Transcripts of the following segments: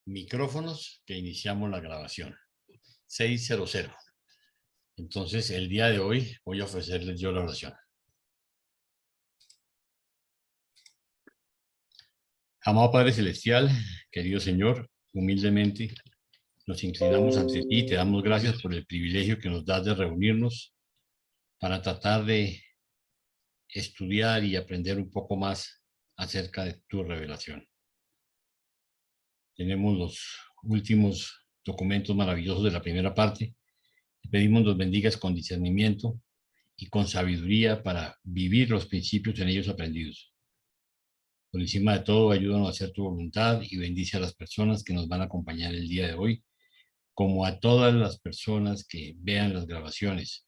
micrófonos que iniciamos la grabación. 6:00. Entonces, el día de hoy voy a ofrecerles yo la oración. Amado Padre Celestial, querido Señor, humildemente nos inclinamos ante ti y te damos gracias por el privilegio que nos das de reunirnos para tratar de estudiar y aprender un poco más acerca de tu revelación. Tenemos los últimos documentos maravillosos de la primera parte. Te pedimos nos bendigas con discernimiento y con sabiduría para vivir los principios en ellos aprendidos. Por encima de todo, ayúdanos a hacer tu voluntad y bendice a las personas que nos van a acompañar el día de hoy, como a todas las personas que vean las grabaciones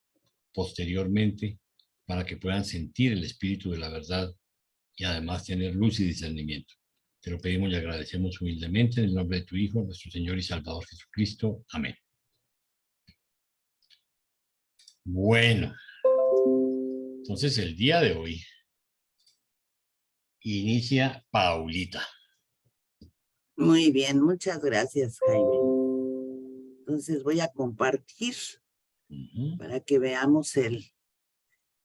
posteriormente, para que puedan sentir el espíritu de la verdad y además tener luz y discernimiento. Te lo pedimos y agradecemos humildemente en el nombre de tu Hijo, nuestro Señor y Salvador Jesucristo. Amén. Bueno, entonces el día de hoy inicia Paulita. Muy bien, muchas gracias, Jaime. Entonces voy a compartir para que veamos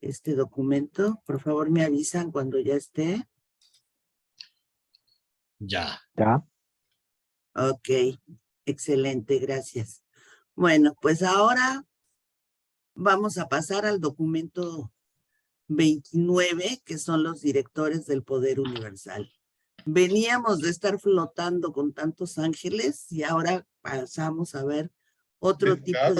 este documento. Por favor, me avisan cuando ya esté. Ya. Ok, excelente, gracias. Bueno, pues ahora vamos a pasar al documento 29, que son los directores del poder universal. Veníamos de estar flotando con tantos ángeles y ahora pasamos a ver otro tipo de...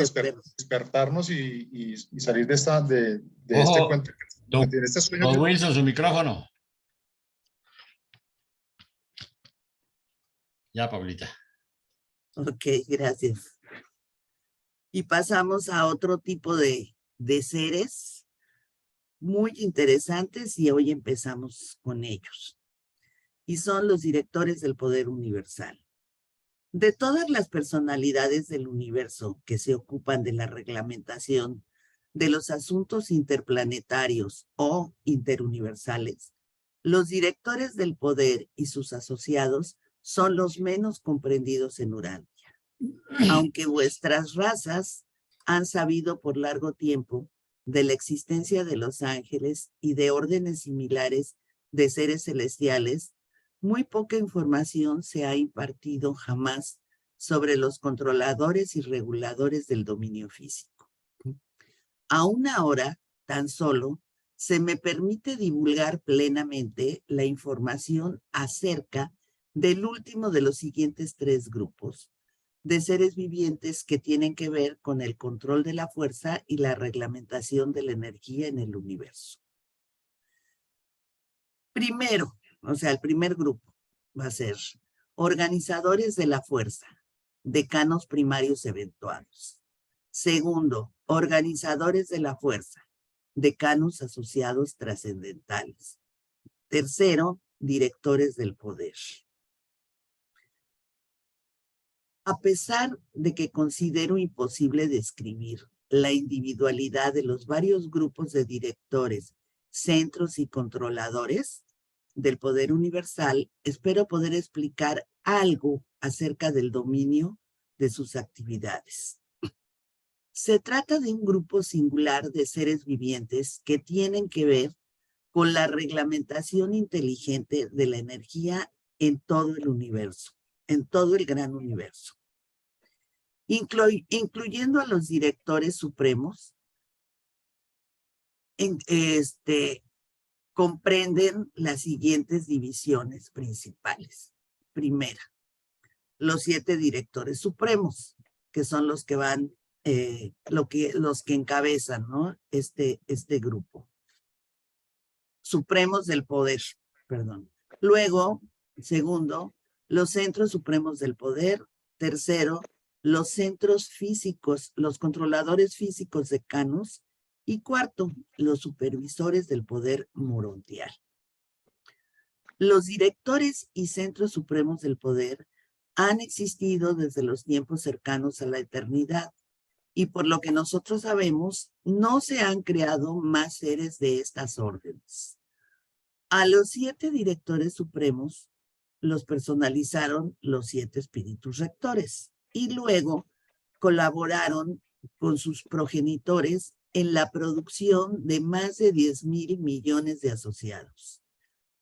Despertarnos y salir de Ojo, este cuento. Don Wilson, su micrófono. Ya, Paulita. Ok, gracias. Y pasamos a otro tipo de seres muy interesantes y hoy empezamos con ellos. Y son los directores del poder universal. De todas las personalidades del universo que se ocupan de la reglamentación de los asuntos interplanetarios o interuniversales, los directores del poder y sus asociados son los menos comprendidos en Urantia. Aunque vuestras razas han sabido por largo tiempo de la existencia de los ángeles y de órdenes similares de seres celestiales, muy poca información se ha impartido jamás sobre los controladores y reguladores del dominio físico. Aún ahora, tan solo, se me permite divulgar plenamente la información acerca del último de los siguientes 3 grupos de seres vivientes que tienen que ver con el control de la fuerza y la reglamentación de la energía en el universo. Primero, o sea, el primer grupo va a ser organizadores de la fuerza, decanos primarios eventuados. Segundo, organizadores de la fuerza, decanos asociados trascendentales. Tercero, directores del poder. A pesar de que considero imposible describir la individualidad de los varios grupos de directores, centros y controladores del poder universal, espero poder explicar algo acerca del dominio de sus actividades. Se trata de un grupo singular de seres vivientes que tienen que ver con la reglamentación inteligente de la energía en todo el universo, en todo el gran universo. Incluyendo a los directores supremos, comprenden las siguientes divisiones principales. Primera, los 7 directores supremos, que son los que van, los que encabezan, ¿no? este grupo. Supremos del poder, perdón. Luego, segundo, los centros supremos del poder. Tercero, los centros físicos, los controladores físicos decanos. Y cuarto, los supervisores del poder morontial. Los directores y centros supremos del poder han existido desde los tiempos cercanos a la eternidad, y por lo que nosotros sabemos, no se han creado más seres de estas órdenes. A los 7 directores supremos los personalizaron los 7 espíritus rectores y luego colaboraron con sus progenitores en la producción de más de 10,000 millones de asociados.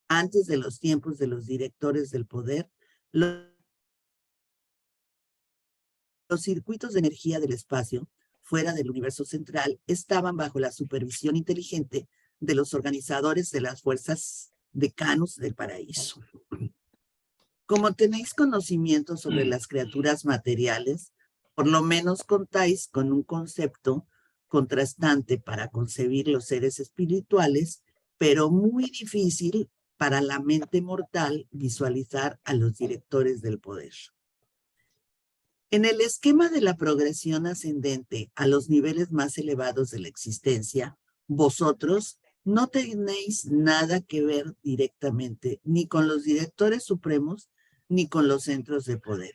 Antes de los tiempos de los directores del poder, los circuitos de energía del espacio fuera del universo central estaban bajo la supervisión inteligente de los organizadores de las fuerzas decanos del paraíso. Como tenéis conocimiento sobre las criaturas materiales, por lo menos contáis con un concepto contrastante para concebir los seres espirituales, pero muy difícil para la mente mortal visualizar a los directores del poder. En el esquema de la progresión ascendente a los niveles más elevados de la existencia, vosotros no tenéis nada que ver directamente ni con los directores supremos ni con los centros de poder.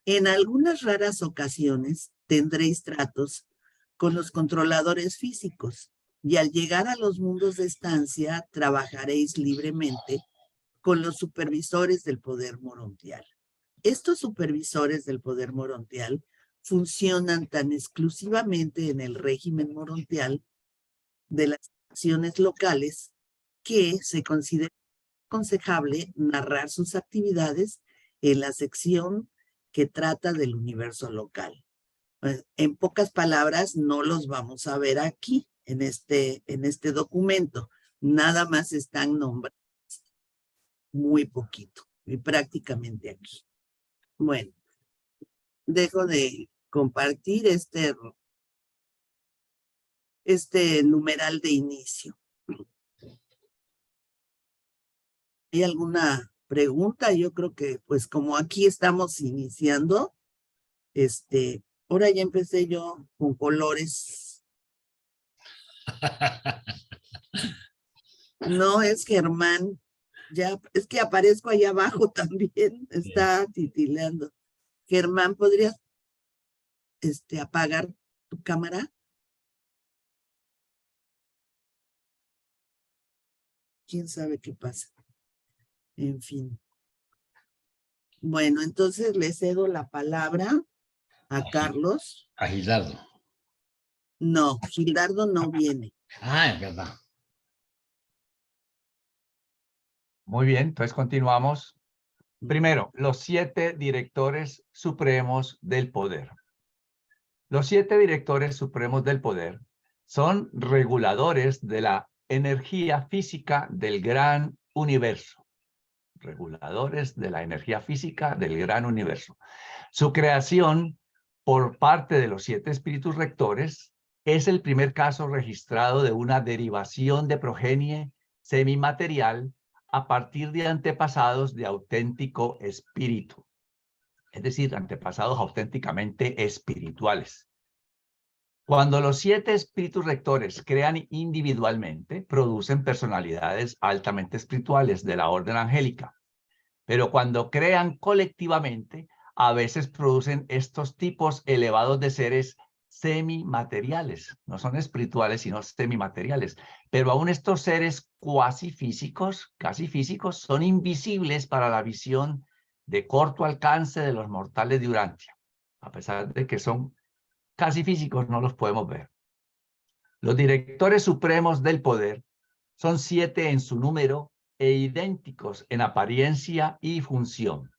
En algunas raras ocasiones tendréis tratos con los controladores físicos y al llegar a los mundos de estancia trabajaréis libremente con los supervisores del poder morontial. Estos supervisores del poder morontial funcionan tan exclusivamente en el régimen morontial de las acciones locales que se considera aconsejable narrar sus actividades en la sección que trata del universo local. En pocas palabras, no los vamos a ver aquí en este documento. Nada más están nombrados muy poquito y prácticamente aquí. Bueno, dejo de compartir este numeral de inicio. ¿Hay alguna pregunta? Yo creo que, pues, como aquí estamos iniciando, ahora ya empecé yo con colores. No, es Germán. Ya, es que aparezco allá abajo también. Está titilando. Germán, ¿podrías apagar tu cámara? ¿Quién sabe qué pasa? En fin. Bueno, entonces le cedo la palabra a Carlos. A Gildardo. No, Gildardo no viene. Ah, es verdad. Muy bien, entonces continuamos. Primero, los 7 directores supremos del poder. Los 7 directores supremos del poder son reguladores de la energía física del gran universo. Reguladores de la energía física del gran universo. Su creación por parte de los 7 espíritus rectores es el primer caso registrado de una derivación de progenie semimaterial a partir de antepasados de auténtico espíritu, es decir, antepasados auténticamente espirituales. Cuando los 7 espíritus rectores crean individualmente, producen personalidades altamente espirituales de la orden angélica, pero cuando crean colectivamente, a veces producen estos tipos elevados de seres semimateriales, no son espirituales, sino semimateriales. Pero aún estos seres casi físicos, son invisibles para la visión de corto alcance de los mortales de Urantia. A pesar de que son casi físicos, no los podemos ver. Los directores supremos del poder son 7 en su número e idénticos en apariencia y función.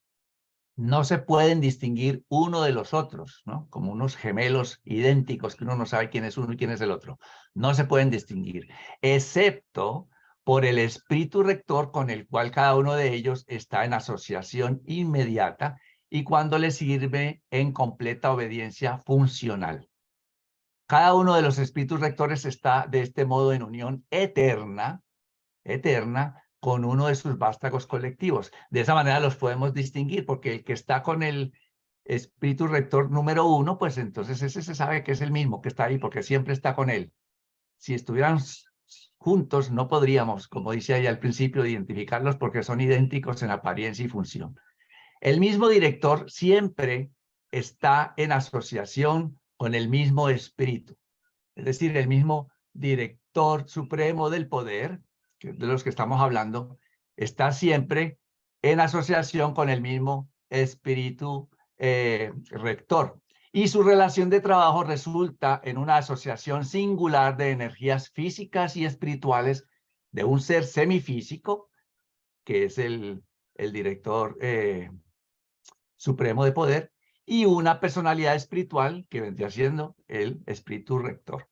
No se pueden distinguir uno de los otros, ¿no? Como unos gemelos idénticos que uno no sabe quién es uno y quién es el otro. No se pueden distinguir, excepto por el espíritu rector con el cual cada uno de ellos está en asociación inmediata y cuando le sirve en completa obediencia funcional. Cada uno de los espíritus rectores está de este modo en unión eterna con uno de sus vástagos colectivos. De esa manera los podemos distinguir, porque el que está con el espíritu rector número 1, pues entonces ese se sabe que es el mismo que está ahí, porque siempre está con él. Si estuvieran juntos, no podríamos, como dice ahí al principio, identificarlos porque son idénticos en apariencia y función. El mismo director siempre está en asociación con el mismo espíritu, es decir, el mismo director supremo del poder, de los que estamos hablando, está siempre en asociación con el mismo espíritu rector. Y su relación de trabajo resulta en una asociación singular de energías físicas y espirituales de un ser semifísico, que es el director supremo de poder, y una personalidad espiritual que vendría siendo el espíritu rector.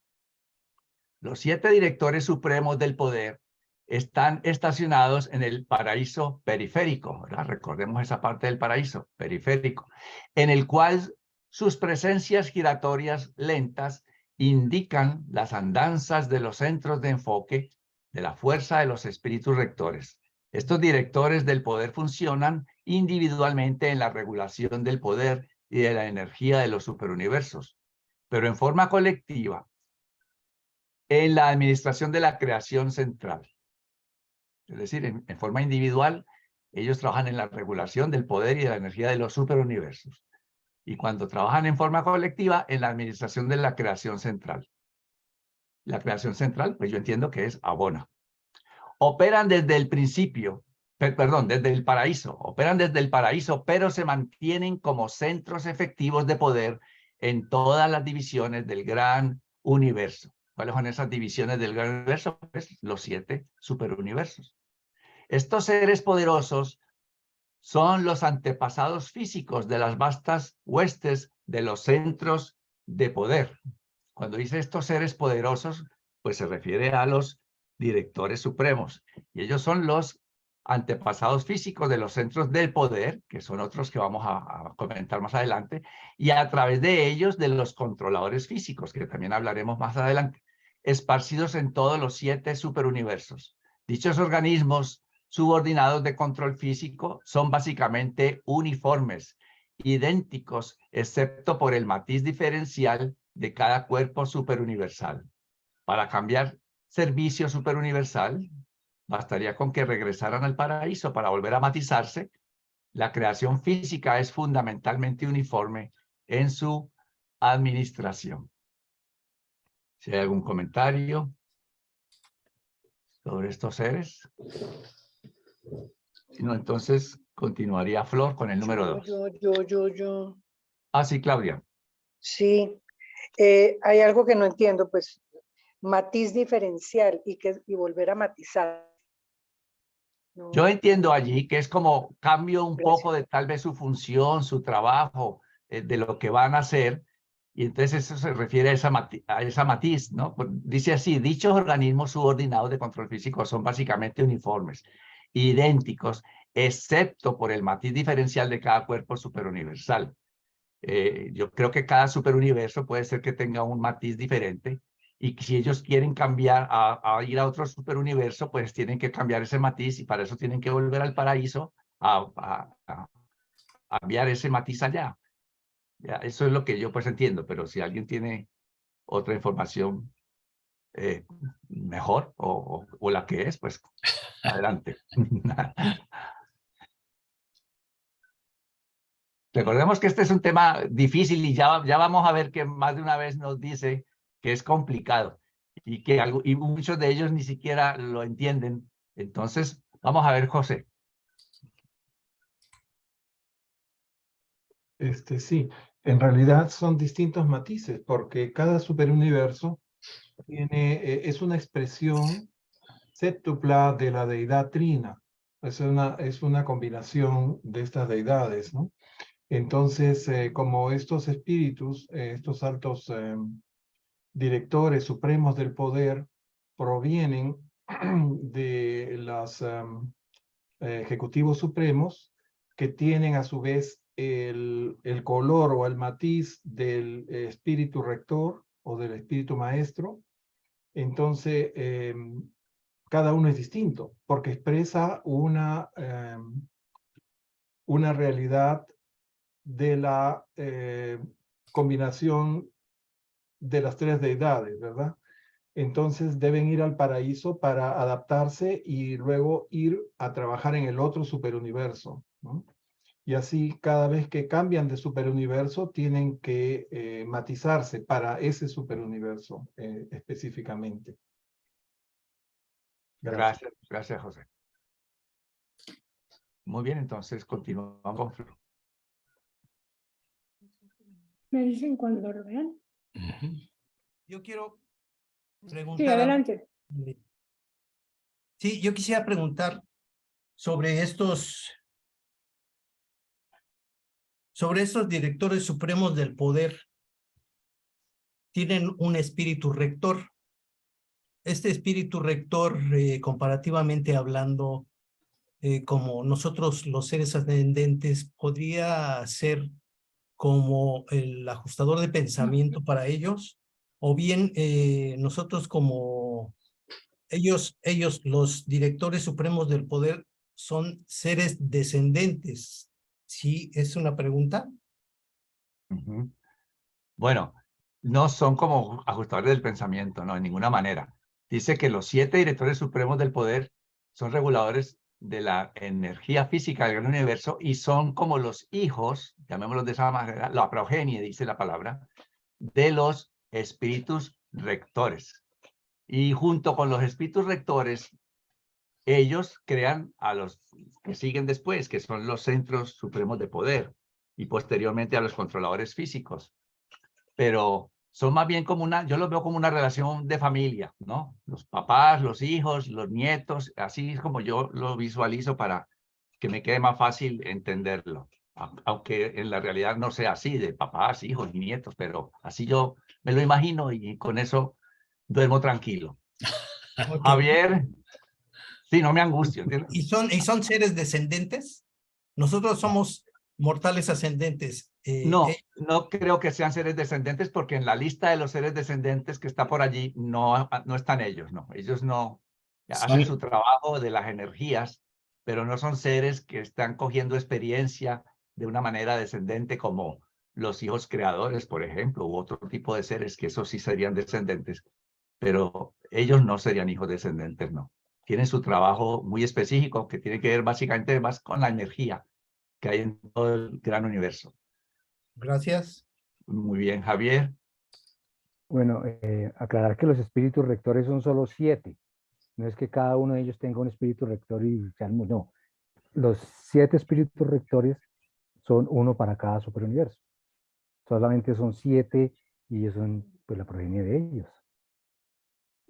Los 7 directores supremos del poder están estacionados en el paraíso periférico, ¿verdad? Recordemos esa parte del paraíso periférico, en el cual sus presencias giratorias lentas indican las andanzas de los centros de enfoque de la fuerza de los espíritus rectores. Estos directores del poder funcionan individualmente en la regulación del poder y de la energía de los superuniversos, pero en forma colectiva en la administración de la creación central. Es decir, en forma individual, ellos trabajan en la regulación del poder y de la energía de los superuniversos. Y cuando trabajan en forma colectiva, en la administración de la creación central. La creación central, pues yo entiendo que es Abona. Operan desde el principio, perdón, desde el paraíso. Operan desde el paraíso, pero se mantienen como centros efectivos de poder en todas las divisiones del gran universo. ¿Cuáles son esas divisiones del gran universo? Pues los 7 superuniversos. Estos seres poderosos son los antepasados físicos de las vastas huestes de los centros de poder. Cuando dice estos seres poderosos, pues se refiere a los directores supremos. Y ellos son los antepasados físicos de los centros del poder, que son otros que vamos a comentar más adelante, y a través de ellos de los controladores físicos, que también hablaremos más adelante, esparcidos en todos los 7 superuniversos. Dichos organismos subordinados de control físico son básicamente uniformes, idénticos, excepto por el matiz diferencial de cada cuerpo superuniversal. Para cambiar servicio superuniversal, bastaría con que regresaran al paraíso para volver a matizarse. La creación física es fundamentalmente uniforme en su administración. Si hay algún comentario sobre estos seres. Si no, entonces continuaría Flor con el número 2. Yo. Ah, sí, Claudia. Sí, hay algo que no entiendo, pues matiz diferencial y volver a matizar. No, Yo entiendo allí que es como cambio un Gracias. poco de tal vez su función, su trabajo, de lo que van a hacer, y entonces eso se refiere a esa matiz, ¿no? Pues dice así: dichos organismos subordinados de control físico son básicamente uniformes, idénticos, excepto por el matiz diferencial de cada cuerpo superuniversal. Yo creo que cada superuniverso puede ser que tenga un matiz diferente, y si ellos quieren cambiar a ir a otro superuniverso, pues tienen que cambiar ese matiz, y para eso tienen que volver al paraíso a enviar ese matiz allá. Ya, eso es lo que yo pues entiendo, pero si alguien tiene otra información mejor o la que es, pues adelante. Recordemos que este es un tema difícil y ya vamos a ver que más de una vez nos dice que es complicado y que y muchos de ellos ni siquiera lo entienden. Entonces, vamos a ver, José. Sí, en realidad son distintos matices porque cada superuniverso es una expresión séptupla de la deidad trina. Es una combinación de estas deidades, ¿no? Entonces, como estos espíritus, estos altos directores supremos del poder provienen de los ejecutivos supremos, que tienen a su vez el color o el matiz del espíritu rector o del espíritu maestro. Entonces, cada uno es distinto porque expresa una realidad de la combinación de las 3 deidades, ¿verdad? Entonces deben ir al paraíso para adaptarse y luego ir a trabajar en el otro superuniverso, ¿no? Y así cada vez que cambian de superuniverso tienen que matizarse para ese superuniverso específicamente. Gracias, José. Muy bien, entonces continuamos con Flor. Me dicen cuando lo vean. Ujú. Yo quiero Sí, preguntar algo. adelante. Sí, yo quisiera preguntar sobre estos directores supremos del poder. Tienen un espíritu rector. Este espíritu rector, comparativamente hablando, como nosotros los seres ascendentes, podría ser como el ajustador de pensamiento para ellos, o bien nosotros como ellos, los directores supremos del poder, son seres descendentes. ¿Sí es una pregunta? Ujú. Bueno, no son como ajustadores del pensamiento, no, de ninguna manera. Dice que los 7 directores supremos del poder son reguladores de la energía física del gran universo y son como los hijos, llamémoslos de esa manera, la progenie, dice la palabra, de los espíritus rectores. Y junto con los espíritus rectores, ellos crean a los que siguen después, que son los centros supremos de poder, y posteriormente a los controladores físicos. Pero son más bien como yo los veo como una relación de familia, ¿no? Los papás, los hijos, los nietos, así es como yo lo visualizo para que me quede más fácil entenderlo. Aunque en la realidad no sea así, de papás, hijos y nietos, pero así yo me lo imagino y con eso duermo tranquilo. Ok. Javier, sí, no me angustio, ¿entiendes? ¿Y son seres descendentes? Nosotros somos mortales ascendentes. No, no creo que sean seres descendentes porque en la lista de los seres descendentes que está por allí no están ellos, no. Ellos no hacen su trabajo de las energías, pero no son seres que están cogiendo experiencia de una manera descendente como los hijos creadores, por ejemplo, u otro tipo de seres que esos sí serían descendentes, pero ellos no serían hijos descendentes, no. Tienen su trabajo muy específico que tiene que ver básicamente más con la energía que hay en todo el gran universo. Gracias. Muy bien, Javier. Bueno, aclarar que los espíritus rectores son solo 7. No es que cada uno de ellos tenga un espíritu rector y sean, no. Los 7 espíritus rectores son uno para cada superuniverso. Solamente son 7 y ellos son pues la progenie de ellos.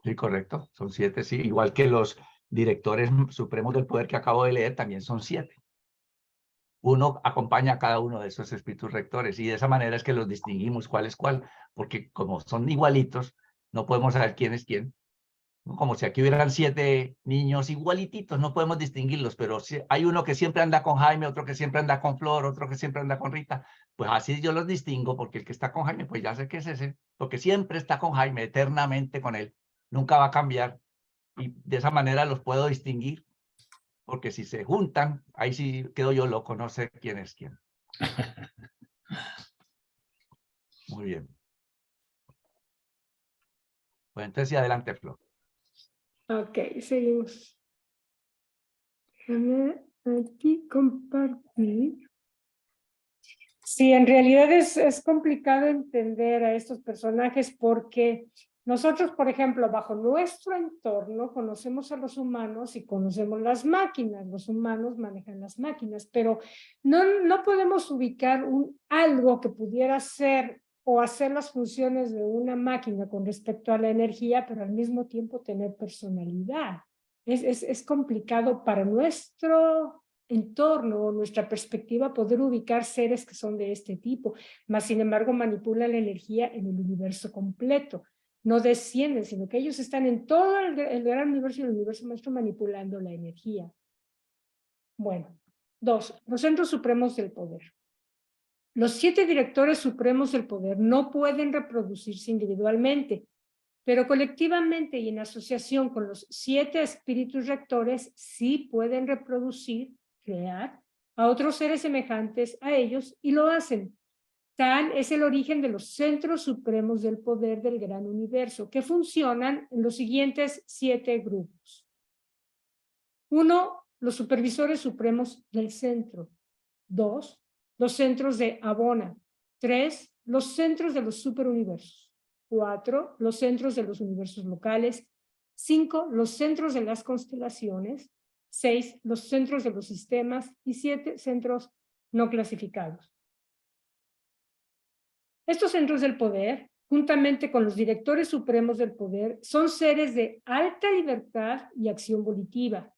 Sí, correcto. Son 7, sí. Igual que los directores supremos del poder que acabo de leer, también son 7. Uno acompaña a cada uno de esos espíritus rectores y de esa manera es que los distinguimos cuál es cuál, porque como son igualitos, no podemos saber quién es quién. ¿No? Como si aquí hubieran 7 niños igualititos, no podemos distinguirlos, pero si hay uno que siempre anda con Jaime, otro que siempre anda con Flor, otro que siempre anda con Rita, pues así yo los distingo, porque el que está con Jaime, pues ya sé que es ese, porque siempre está con Jaime, eternamente con él, nunca va a cambiar, y de esa manera los puedo distinguir, porque si se juntan, ahí sí quedo yo loco, no sé quién es quién. Muy bien. Pues entonces sí, adelante, Flor. Ok, seguimos. Déjame aquí compartir. Sí, en realidad es complicado entender a estos personajes porque nosotros, por ejemplo, bajo nuestro entorno conocemos a los humanos y conocemos las máquinas. Los humanos manejan las máquinas, pero no podemos ubicar algo que pudiera ser o hacer las funciones de una máquina con respecto a la energía, pero al mismo tiempo tener personalidad. Es complicado para nuestro entorno o nuestra perspectiva poder ubicar seres que son de este tipo, mas sin embargo manipulan la energía en el universo completo. No descienden, sino que ellos están en todo el gran universo y el universo maestro manipulando la energía. Bueno, 2. Los centros supremos del poder. Los 7 directores supremos del poder no pueden reproducirse individualmente, pero colectivamente y en asociación con los 7 espíritus rectores sí pueden reproducir, crear a otros seres semejantes a ellos y lo hacen. Tal es el origen de los centros supremos del poder del gran universo, que funcionan en los siguientes 7 grupos. 1. Los supervisores supremos del centro. 2. Los centros de Abona. 3. Los centros de los superuniversos. 4. Los centros de los universos locales. 5. Los centros de las constelaciones. 6, los centros de los sistemas y 7, centros no clasificados. Estos centros del poder, juntamente con los directores supremos del poder, son seres de alta libertad y acción volitiva.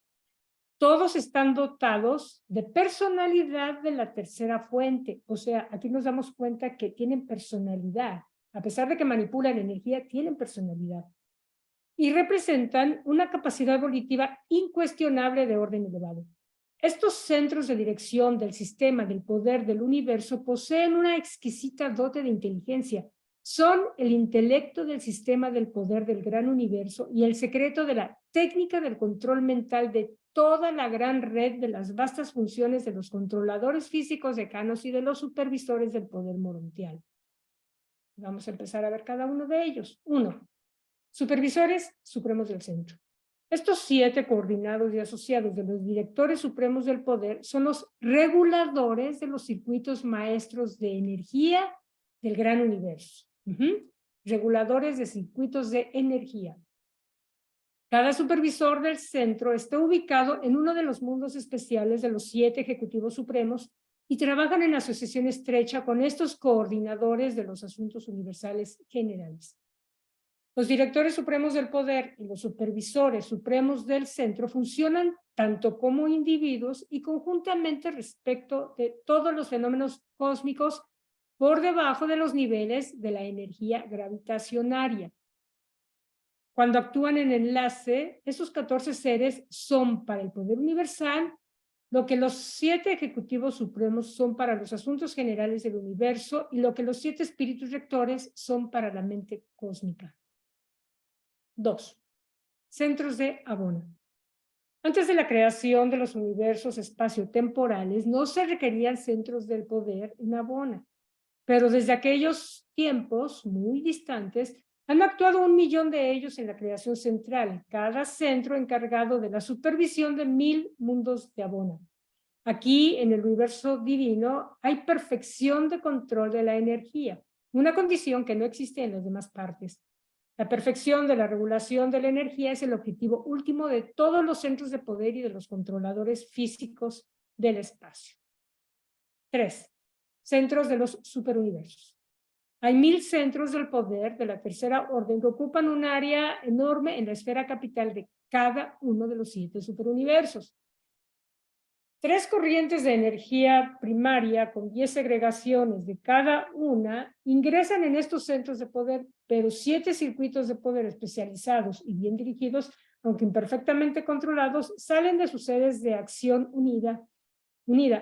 Todos están dotados de personalidad de la tercera fuente. O sea, aquí nos damos cuenta que tienen personalidad. A pesar de que manipulan energía, tienen personalidad. Y representan una capacidad volitiva incuestionable de orden elevado. Estos centros de dirección del sistema del poder del universo poseen una exquisita dote de inteligencia. Son el intelecto del sistema del poder del gran universo y el secreto de la técnica del control mental de toda la gran red de las vastas funciones de los controladores físicos decanos y de los supervisores del poder morontial. Vamos a empezar a ver cada uno de ellos. 1. Supervisores supremos del centro. Estos 7 coordinados y asociados de los directores supremos del poder son los reguladores de los circuitos maestros de energía del gran universo. Reguladores de circuitos de energía. Cada supervisor del centro está ubicado en uno de los mundos especiales de los 7 ejecutivos supremos y trabajan en asociación estrecha con estos coordinadores de los asuntos universales generales. Los directores supremos del poder y los supervisores supremos del centro funcionan tanto como individuos y conjuntamente respecto de todos los fenómenos cósmicos por debajo de los niveles de la energía gravitacionaria. Cuando actúan en enlace, esos 14 seres son para el poder universal lo que los 7 ejecutivos supremos son para los asuntos generales del universo y lo que los 7 espíritus rectores son para la mente cósmica. 2. Centros de Abona. Antes de la creación de los universos espaciotemporales, no se requerían centros del poder en Abona, pero desde aquellos tiempos muy distantes, han actuado 1 millón de ellos en la creación central, cada centro encargado de la supervisión de 1000 mundos de Abona. Aquí, en el universo divino, hay perfección de control de la energía, una condición que no existe en las demás partes. La perfección de la regulación de la energía es el objetivo último de todos los centros de poder y de los controladores físicos del espacio. 3. Centros de los superuniversos. Hay 1000 centros del poder de la tercera orden que ocupan un área enorme en la esfera capital de cada uno de los 7 superuniversos. 3 corrientes de energía primaria con 10 segregaciones de cada una ingresan en estos centros de poder, pero 7 circuitos de poder especializados y bien dirigidos, aunque imperfectamente controlados, salen de sus sedes de acción unida.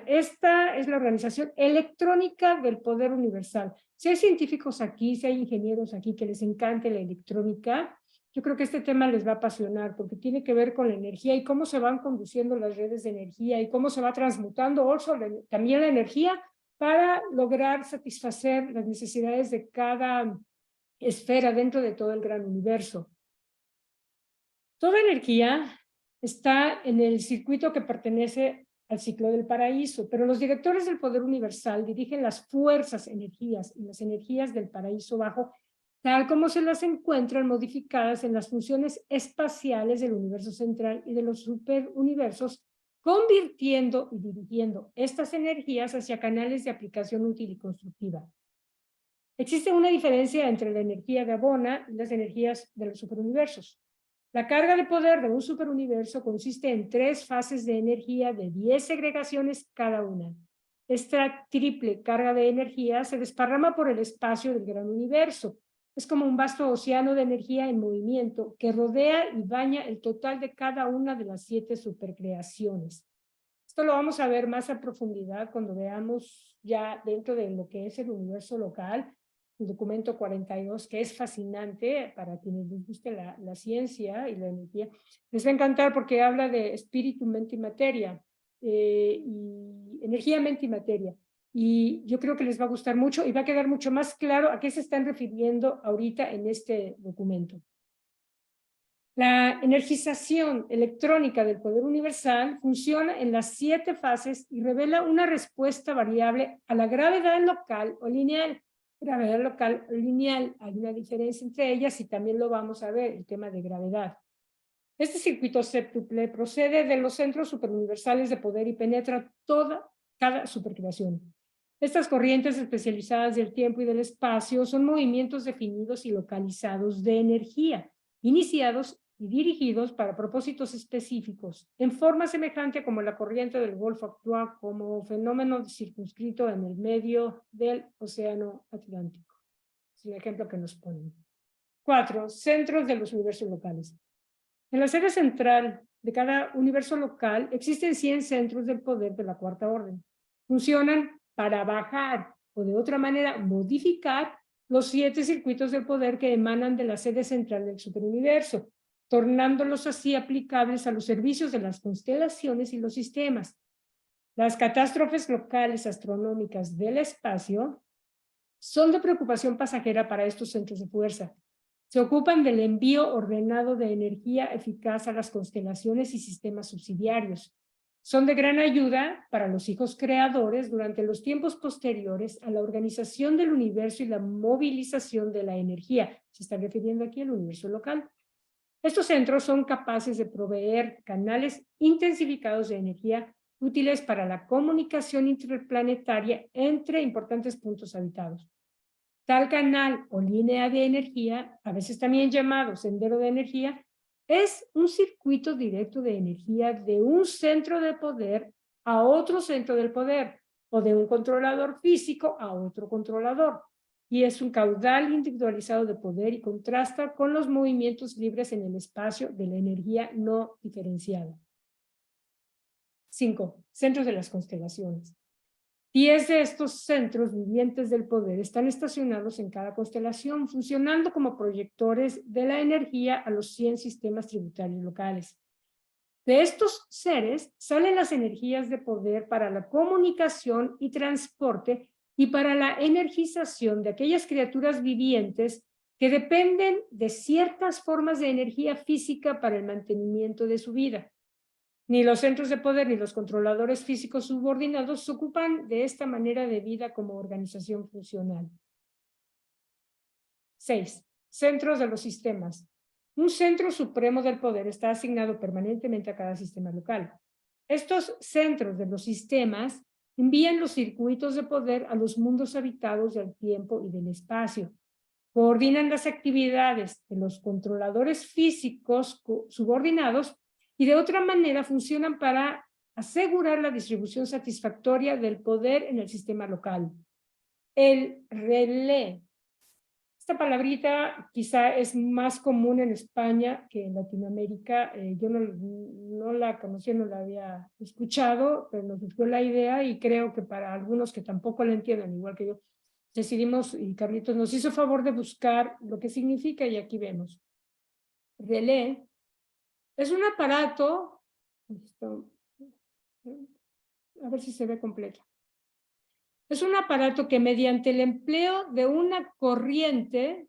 Esta es la organización electrónica del poder universal. Si hay científicos aquí, si hay ingenieros aquí que les encante la electrónica, yo creo que este tema les va a apasionar porque tiene que ver con la energía y cómo se van conduciendo las redes de energía y cómo se va transmutando también la energía para lograr satisfacer las necesidades de cada esfera dentro de todo el gran universo. Toda energía está en el circuito que pertenece al ciclo del paraíso, pero los directores del poder universal dirigen las fuerzas, energías y las energías del paraíso bajo tal como se las encuentran modificadas en las funciones espaciales del universo central y de los superuniversos, convirtiendo y dirigiendo estas energías hacia canales de aplicación útil y constructiva. Existe una diferencia entre la energía de Abona y las energías de los superuniversos. La carga de poder de un superuniverso consiste en 3 fases de energía de 10 segregaciones cada una. Esta triple carga de energía se desparrama por el espacio del gran universo. Es como un vasto océano de energía en movimiento que rodea y baña el total de cada una de las 7 supercreaciones. Esto lo vamos a ver más a profundidad cuando veamos ya dentro de lo que es el universo local, el documento 42, que es fascinante para quienes les guste la ciencia y la energía. Les va a encantar porque habla de espíritu, mente y materia, y energía, mente y materia. Y yo creo que les va a gustar mucho y va a quedar mucho más claro a qué se están refiriendo ahorita en este documento. La energización electrónica del poder universal funciona en las 7 fases y revela una respuesta variable a la gravedad local o lineal. Gravedad local o lineal, hay una diferencia entre ellas y también lo vamos a ver, el tema de gravedad. Este circuito séptuple procede de los centros superuniversales de poder y penetra cada supercreación. Estas corrientes especializadas del tiempo y del espacio son movimientos definidos y localizados de energía, iniciados y dirigidos para propósitos específicos, en forma semejante como la corriente del Golfo actúa como fenómeno circunscrito en el medio del Océano Atlántico. Es el ejemplo que nos ponen. 4. Centros de los universos locales. En la sede central de cada universo local existen 100 centros del poder de la cuarta orden. Funcionan para bajar o de otra manera modificar los 7 circuitos del poder que emanan de la sede central del superuniverso, tornándolos así aplicables a los servicios de las constelaciones y los sistemas. Las catástrofes locales astronómicas del espacio son de preocupación pasajera para estos centros de fuerza. Se ocupan del envío ordenado de energía eficaz a las constelaciones y sistemas subsidiarios. Son de gran ayuda para los hijos creadores durante los tiempos posteriores a la organización del universo y la movilización de la energía. Se está refiriendo aquí al universo local. Estos centros son capaces de proveer canales intensificados de energía útiles para la comunicación interplanetaria entre importantes puntos habitados. Tal canal o línea de energía, a veces también llamado sendero de energía, es un circuito directo de energía de un centro de poder a otro centro del poder o de un controlador físico a otro controlador. Y es un caudal individualizado de poder y contrasta con los movimientos libres en el espacio de la energía no diferenciada. 5. Centros de las constelaciones. 10 de estos centros vivientes del poder están estacionados en cada constelación, funcionando como proyectores de la energía a los 100 sistemas tributarios locales. De estos seres salen las energías de poder para la comunicación y transporte y para la energización de aquellas criaturas vivientes que dependen de ciertas formas de energía física para el mantenimiento de su vida. Ni los centros de poder ni los controladores físicos subordinados se ocupan de esta manera de vida como organización funcional. 6. Centros de los sistemas. Un centro supremo del poder está asignado permanentemente a cada sistema local. Estos centros de los sistemas envían los circuitos de poder a los mundos habitados del tiempo y del espacio. Coordinan las actividades de los controladores físicos subordinados y de otra manera funcionan para asegurar la distribución satisfactoria del poder en el sistema local. El relé. Esta palabrita quizá es más común en España que en Latinoamérica. Yo no la conocía, no la había escuchado, pero nos gustó la idea y creo que para algunos que tampoco la entienden, igual que yo, decidimos, y Carlitos nos hizo favor de buscar lo que significa y aquí vemos. Relé es un aparato, a ver si se ve completo. Es un aparato que mediante el empleo de una corriente,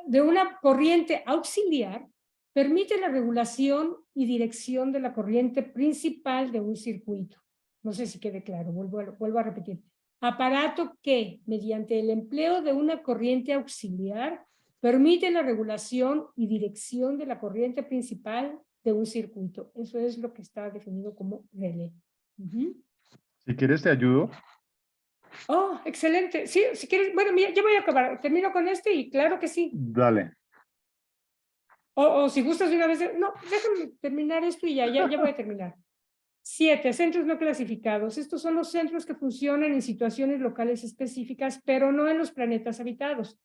de una corriente auxiliar, permite la regulación y dirección de la corriente principal de un circuito. No sé si quede claro, vuelvo a repetir. Aparato que, mediante el empleo de una corriente auxiliar, permite la regulación y dirección de la corriente principal de un circuito. Eso es lo que está definido como relé. Si quieres te ayudo. Oh, excelente. Sí, si quieres, bueno, mira, ya voy a acabar. Termino con este y claro que sí. Dale. O si gustas de una vez, no, déjame terminar esto y ya voy a terminar. 7. Centros no clasificados. Estos son los centros que funcionan en situaciones locales específicas, pero no en los planetas habitados.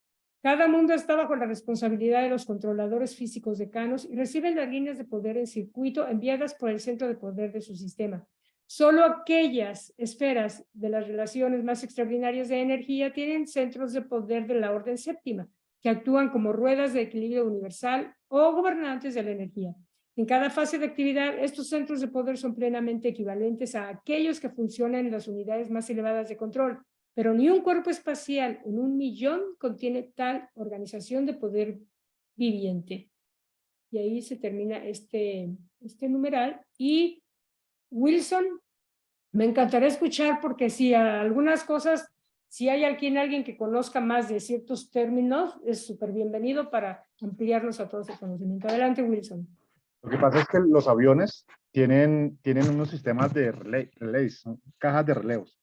Cada mundo está bajo la responsabilidad de los controladores físicos decanos y reciben las líneas de poder en circuito enviadas por el centro de poder de su sistema. Solo aquellas esferas de las relaciones más extraordinarias de energía tienen centros de poder de la orden séptima, que actúan como ruedas de equilibrio universal o gobernantes de la energía. En cada fase de actividad, estos centros de poder son plenamente equivalentes a aquellos que funcionan en las unidades más elevadas de control, pero ni un cuerpo espacial en 1.000.000 contiene tal organización de poder viviente. Y ahí se termina este numeral. Y Wilson, me encantaría escuchar porque si algunas cosas Si hay alguien que conozca más de ciertos términos, es súper bienvenido para ampliarnos a todo ese conocimiento. Adelante, Wilson. Lo que pasa es que los aviones tienen unos sistemas de relays, ¿no? Cajas de relevos,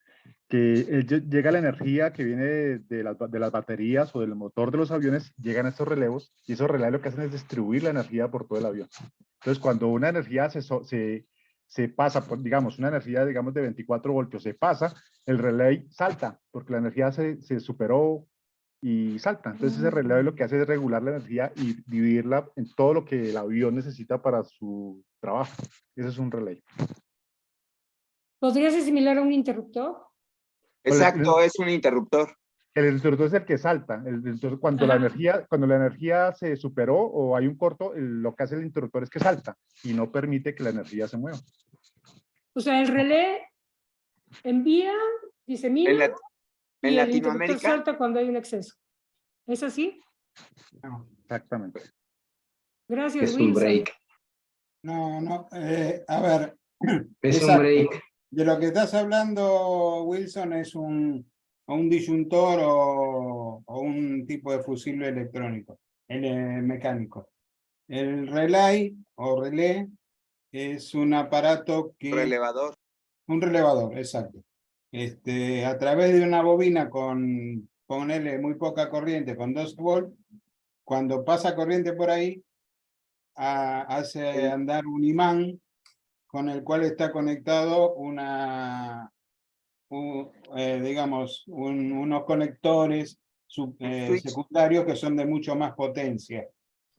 que llega la energía que viene de las baterías o del motor de los aviones, llegan a estos relevos, y esos relevos lo que hacen es distribuir la energía por todo el avión. Entonces, cuando una energía se pasa, por, digamos, una energía, digamos, de 24 voltios, se pasa, el relay salta, porque la energía se superó y salta. Entonces, ese relay lo que hace es regular la energía y dividirla en todo lo que el avión necesita para su trabajo. Ese es un relay. ¿Podría ser similar a un interruptor? Exacto, es un interruptor. El interruptor es el que salta. Cuando la energía se superó o hay un corto, lo que hace el interruptor es que salta y no permite que la energía se mueva. O sea, el relé envía, disemina, En y el interruptor Latinoamérica, salta cuando hay un exceso. ¿Es así? Exactamente. Gracias, Es un Wilson. break. No, a ver. Es un exacto. break. De lo que estás hablando, Wilson, es un disyuntor o un tipo de fusible electrónico, mecánico. El relay o relé es un aparato que... relevador. Un relevador, exacto. A través de una bobina con, ponele muy poca corriente, con 2 volts, cuando pasa corriente por ahí, hace andar un imán con el cual está conectado digamos, unos conectores secundarios que son de mucho más potencia.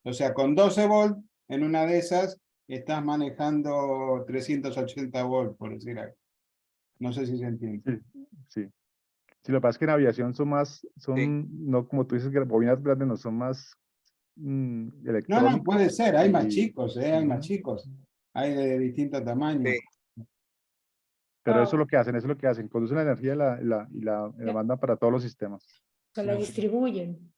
O sea, con 12 volts, en una de esas, estás manejando 380 volts, por decir algo. No sé si se entiende. Sí. Sí, lo que pasa es que en aviación no como tú dices, que las bobinas grandes no son más electrónicas. No, puede ser, hay más chicos, hay más chicos. Hay de distintos tamaños. Pero eso es lo que hacen, conducen la energía y la mandan para todos los sistemas. Se la distribuyen.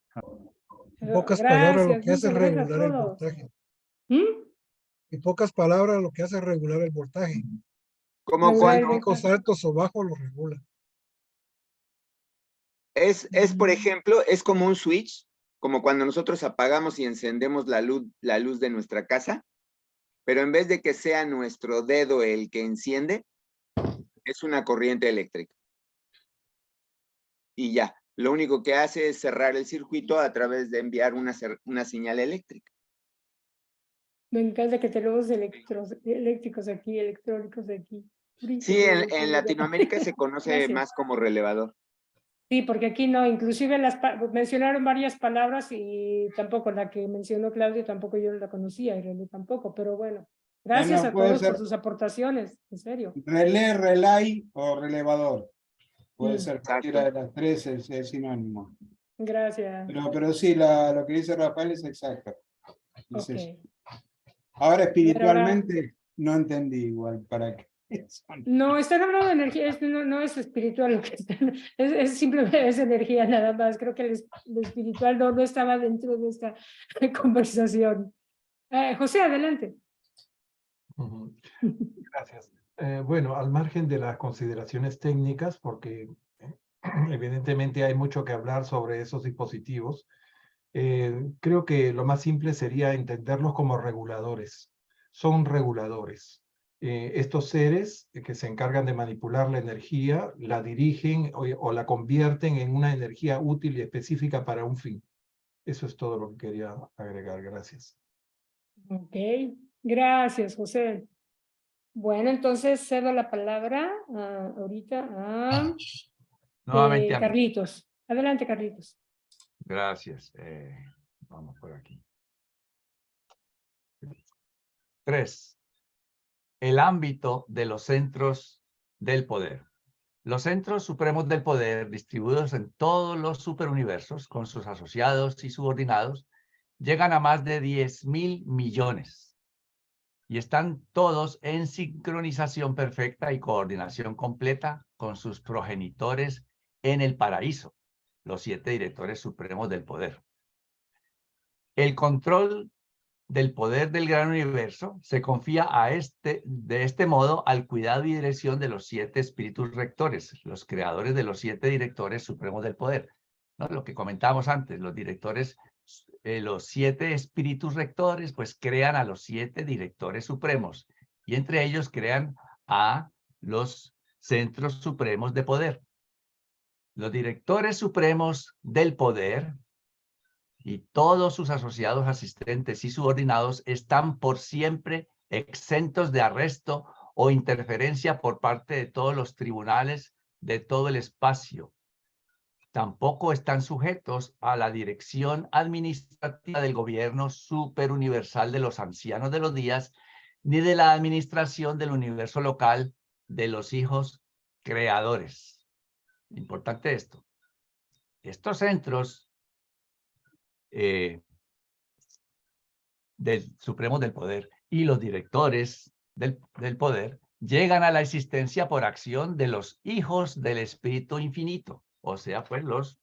En pocas Gracias, palabras, lo que hace muchas es gracias a regular el todos. voltaje. ¿Mm? En pocas palabras, lo que hace es regular el voltaje. Como Regular cuando el voltaje. Picos altos o bajos lo regula. por ejemplo, es como un switch, como cuando nosotros apagamos y encendemos la luz de nuestra casa, pero en vez de que sea nuestro dedo el que enciende, es una corriente eléctrica. Y ya, lo único que hace es cerrar el circuito a través de enviar una señal eléctrica. Me encanta que tenemos eléctricos aquí, electrónicos aquí. Sí, en Latinoamérica se conoce Gracias. más como relevador. Sí, porque aquí no, inclusive mencionaron varias palabras y tampoco la que mencionó Claudio, tampoco yo la conocía, y René tampoco, pero bueno, gracias a puede todos por ser sus aportaciones, en serio. Relé, relay o relevador. Puede Mm. ser cualquiera de las tres, es sinónimo. Gracias. Pero sí, lo que dice Rafael es exacto. Es Ok. eso. Ahora, espiritualmente, no entendí igual para qué. No, están hablando de energía, no es espiritual lo que están, simplemente es energía nada más. Creo que lo espiritual no estaba dentro de esta conversación. José, adelante. Gracias. Bueno, al margen de las consideraciones técnicas, porque evidentemente hay mucho que hablar sobre esos dispositivos, creo que lo más simple sería entenderlos como reguladores. Son reguladores. Estos seres que se encargan de manipular la energía, la dirigen o la convierten en una energía útil y específica para un fin. Eso es todo lo que quería agregar. Gracias. Ok, gracias, José. Bueno, entonces cedo la palabra ahorita a Nuevamente a mí. Carlitos. Adelante, Carlitos. Gracias. Vamos por aquí. 3. El ámbito de los centros del poder. Los centros supremos del poder, distribuidos en todos los superuniversos, con sus asociados y subordinados, llegan a más de 10.000 millones. Y están todos en sincronización perfecta y coordinación completa con sus progenitores en el paraíso, los 7 directores supremos del poder. El control del poder del gran universo se confía de este modo al cuidado y dirección de los 7 espíritus rectores, los creadores de los 7 directores supremos del poder, ¿no? Lo que comentábamos antes, los directores, los 7 espíritus rectores, pues crean a los 7 directores supremos, y entre ellos crean a los centros supremos de poder. Los directores supremos del poder y todos sus asociados, asistentes y subordinados están por siempre exentos de arresto o interferencia por parte de todos los tribunales de todo el espacio. Tampoco están sujetos a la dirección administrativa del gobierno superuniversal de los ancianos de los días, ni de la administración del universo local de los hijos creadores. Importante esto. Estos centros del Supremo del Poder y los directores del poder llegan a la existencia por acción de los hijos del Espíritu Infinito, o sea, pues los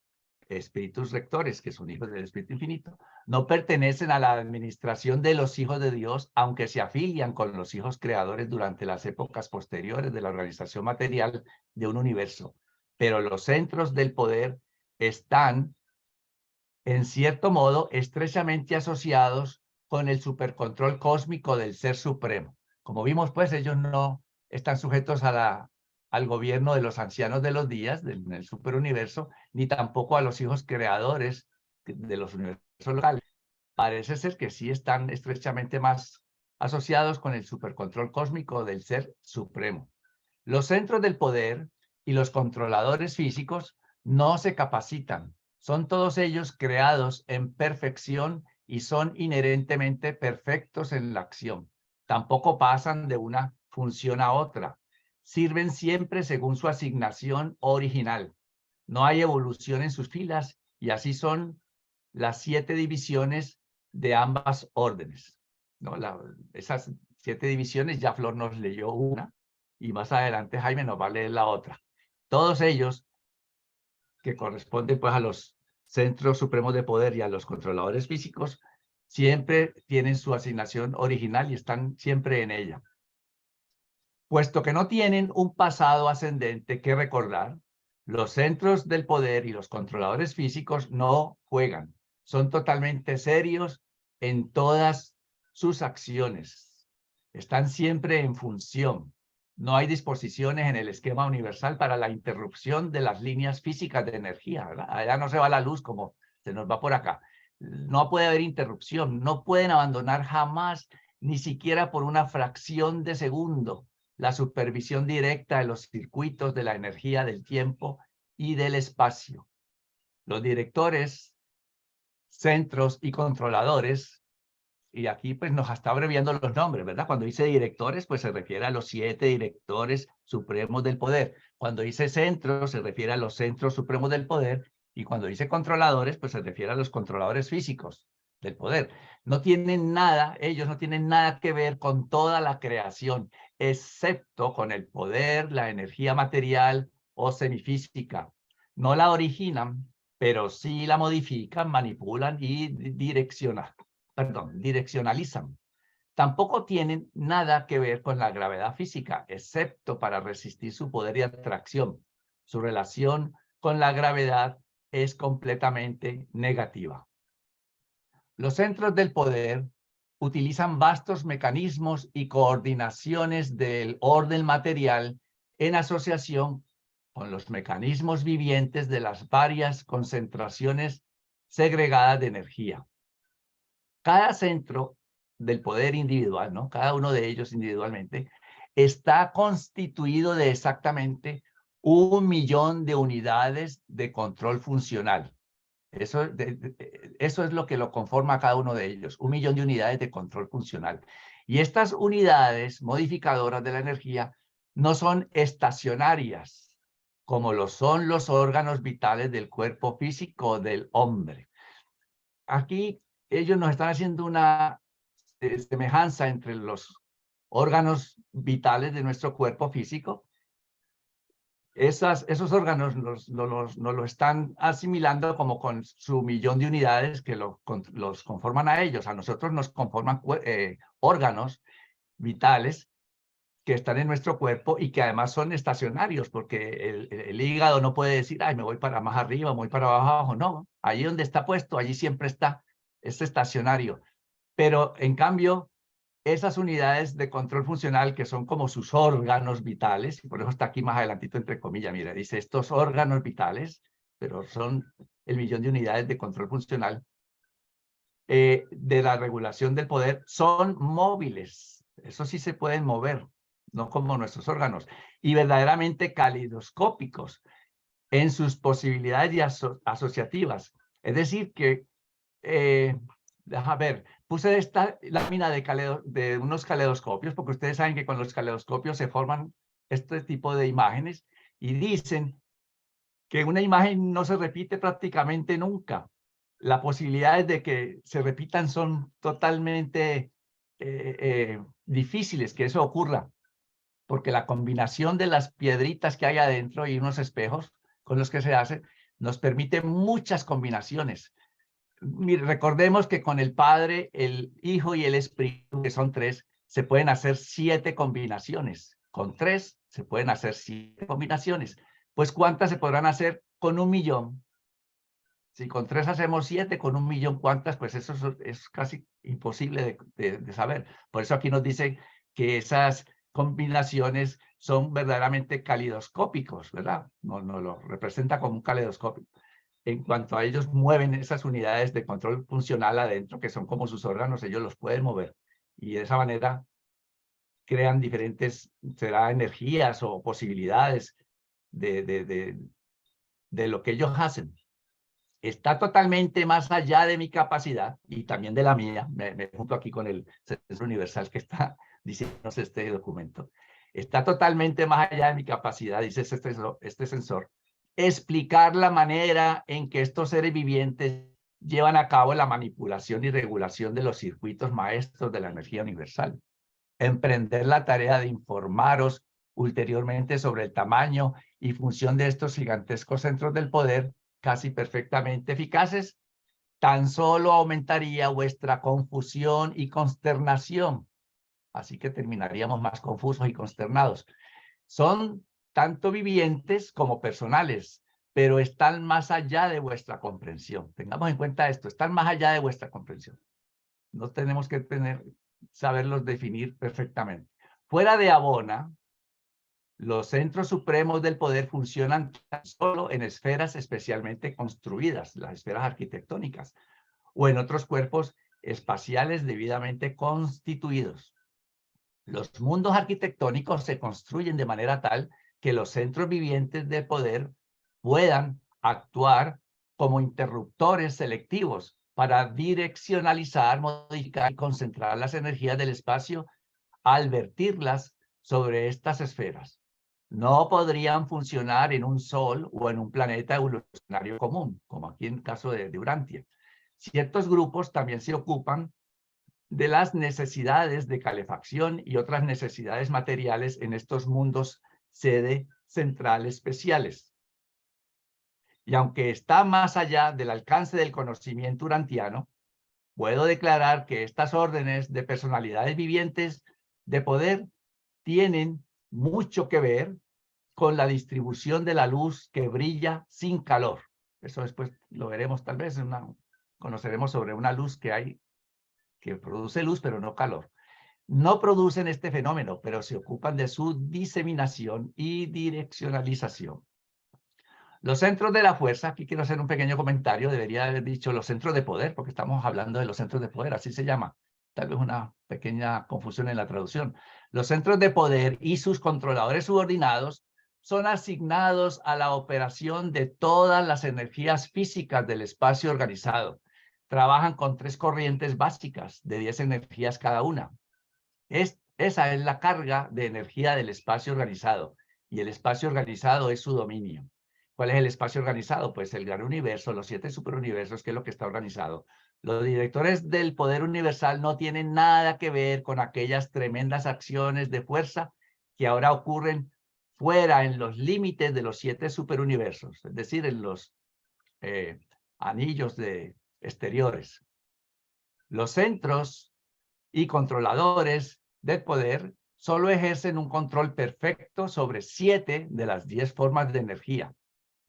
espíritus rectores, que son hijos del Espíritu Infinito. No pertenecen a la administración de los hijos de Dios, aunque se afilian con los hijos creadores durante las épocas posteriores de la organización material de un universo. Pero los centros del poder están, en cierto modo, estrechamente asociados con el supercontrol cósmico del Ser Supremo. Como vimos, pues, ellos no están sujetos al gobierno de los ancianos de los días, del superuniverso, ni tampoco a los hijos creadores de los universos locales. Parece ser que sí están estrechamente más asociados con el supercontrol cósmico del Ser Supremo. Los centros del poder y los controladores físicos no se capacitan. Son todos ellos creados en perfección y son inherentemente perfectos en la acción. Tampoco pasan de una función a otra. Sirven siempre según su asignación original. No hay evolución en sus filas y así son las 7 divisiones de ambas órdenes, ¿no? Esas 7 divisiones, ya Flor nos leyó una y más adelante Jaime nos va a leer la otra. Todos ellos, que corresponden pues a los centros supremos de poder y a los controladores físicos, siempre tienen su asignación original y están siempre en ella. Puesto que no tienen un pasado ascendente que recordar, los centros del poder y los controladores físicos no juegan. Son totalmente serios en todas sus acciones. Están siempre en función. No hay disposiciones en el esquema universal para la interrupción de las líneas físicas de energía, ¿verdad? Allá no se va la luz como se nos va por acá. No puede haber interrupción. No pueden abandonar jamás, ni siquiera por una fracción de segundo, la supervisión directa de los circuitos de la energía, del tiempo y del espacio. Los directores, centros y controladores, y aquí pues nos está abreviando los nombres, ¿verdad? Cuando dice directores, pues se refiere a los 7 directores supremos del poder. Cuando dice centros, se refiere a los centros supremos del poder. Y cuando dice controladores, pues se refiere a los controladores físicos del poder. No tienen nada, ellos no tienen nada que ver con toda la creación, excepto con el poder, la energía material o semifísica. No la originan, pero sí la modifican, manipulan y direccionalizan. Tampoco tienen nada que ver con la gravedad física, excepto para resistir su poder y atracción. Su relación con la gravedad es completamente negativa. Los centros del poder utilizan vastos mecanismos y coordinaciones del orden material en asociación con los mecanismos vivientes de las varias concentraciones segregadas de energía. Cada centro del poder individual, ¿no? Cada uno de ellos individualmente, está constituido de exactamente 1 millón de unidades de control funcional. Eso es lo que lo conforma a cada uno de ellos, 1 millón de unidades de control funcional. Y estas unidades modificadoras de la energía no son estacionarias, como lo son los órganos vitales del cuerpo físico del hombre. Aquí ellos nos están haciendo una semejanza entre los órganos vitales de nuestro cuerpo físico esos órganos nos lo están asimilando como con su millón de unidades que los conforman a ellos. A nosotros nos conforman órganos vitales que están en nuestro cuerpo y que además son estacionarios, porque el hígado no puede decir, ay, me voy para más arriba, me voy para abajo. No, allí donde está puesto, allí siempre está, es estacionario. Pero en cambio, esas unidades de control funcional que son como sus órganos vitales, y por eso está aquí más adelantito entre comillas, mira, dice estos órganos vitales, pero son el millón de unidades de control funcional de la regulación del poder, son móviles. Eso sí se pueden mover, no como nuestros órganos, y verdaderamente calidoscópicos en sus posibilidades asociativas. Es decir, que deja ver, puse esta lámina de unos caleidoscopios, porque ustedes saben que con los caleidoscopios se forman este tipo de imágenes, y dicen que una imagen no se repite prácticamente nunca. Las posibilidades de que se repitan son totalmente difíciles que eso ocurra, porque la combinación de las piedritas que hay adentro y unos espejos con los que se hace, nos permite muchas combinaciones. Recordemos que con el Padre, el Hijo y el Espíritu, que son 3, se pueden hacer 7 combinaciones. Con 3 se pueden hacer 7 combinaciones. Pues ¿cuántas se podrán hacer con 1.000.000? Si con 3 hacemos 7, con 1.000.000, ¿cuántas? Pues eso es casi imposible de saber. Por eso aquí nos dice que esas combinaciones son verdaderamente calidoscópicos, ¿verdad? Nos lo representa como un caleidoscopio. En cuanto a ellos mueven esas unidades de control funcional adentro, que son como sus órganos, ellos los pueden mover. Y de esa manera crean diferentes, será energías o posibilidades de lo que ellos hacen. Está totalmente más allá de mi capacidad y también de la mía. Me junto aquí con el Centro Universal que está diciéndonos este documento. Está totalmente más allá de mi capacidad, dice este sensor, explicar la manera en que estos seres vivientes llevan a cabo la manipulación y regulación de los circuitos maestros de la energía universal. Emprender la tarea de informaros ulteriormente sobre el tamaño y función de estos gigantescos centros del poder, casi perfectamente eficaces, tan solo aumentaría vuestra confusión y consternación. Así que terminaríamos más confusos y consternados. Son tanto vivientes como personales, pero están más allá de vuestra comprensión. Tengamos en cuenta esto, están más allá de vuestra comprensión. No tenemos que saberlos definir perfectamente. Fuera de Abona, los centros supremos del poder funcionan solo en esferas especialmente construidas, las esferas arquitectónicas, o en otros cuerpos espaciales debidamente constituidos. Los mundos arquitectónicos se construyen de manera tal que los centros vivientes de poder puedan actuar como interruptores selectivos para direccionalizar, modificar y concentrar las energías del espacio al vertirlas sobre estas esferas. No podrían funcionar en un sol o en un planeta evolucionario común, como aquí en el caso de Urantia. Ciertos grupos también se ocupan de las necesidades de calefacción y otras necesidades materiales en estos mundos sede central especiales. Y aunque está más allá del alcance del conocimiento urantiano, puedo declarar que estas órdenes de personalidades vivientes de poder tienen mucho que ver con la distribución de la luz que brilla sin calor. Eso después lo veremos tal vez, conoceremos sobre una luz que hay que produce luz pero no calor. No producen este fenómeno, pero se ocupan de su diseminación y direccionalización. Los centros de la fuerza, aquí quiero hacer un pequeño comentario, debería haber dicho los centros de poder, porque estamos hablando de los centros de poder, así se llama. Tal vez una pequeña confusión en la traducción. Los centros de poder y sus controladores subordinados son asignados a la operación de todas las energías físicas del espacio organizado. Trabajan con 3 corrientes básicas de 10 energías cada una. Esa es la carga de energía del espacio organizado, y el espacio organizado es su dominio. ¿Cuál es el espacio organizado? Pues el gran universo, los 7 superuniversos, que es lo que está organizado. Los directores del poder universal no tienen nada que ver con aquellas tremendas acciones de fuerza que ahora ocurren fuera en los límites de los 7 superuniversos, es decir, en los anillos exteriores. Los centros y controladores del poder solo ejercen un control perfecto sobre 7 de las 10 formas de energía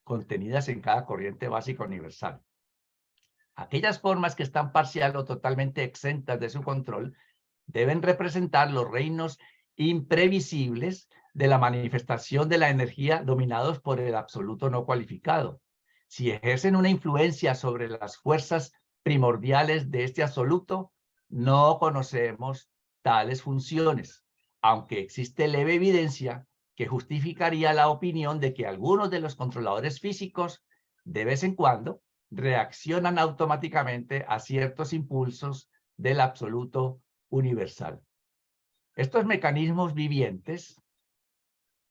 contenidas en cada corriente básica universal. Aquellas formas que están parcial o totalmente exentas de su control deben representar los reinos imprevisibles de la manifestación de la energía dominados por el absoluto no cualificado. Si ejercen una influencia sobre las fuerzas primordiales de este absoluto, no conocemos tales funciones, aunque existe leve evidencia que justificaría la opinión de que algunos de los controladores físicos, de vez en cuando, reaccionan automáticamente a ciertos impulsos del absoluto universal. Estos mecanismos vivientes,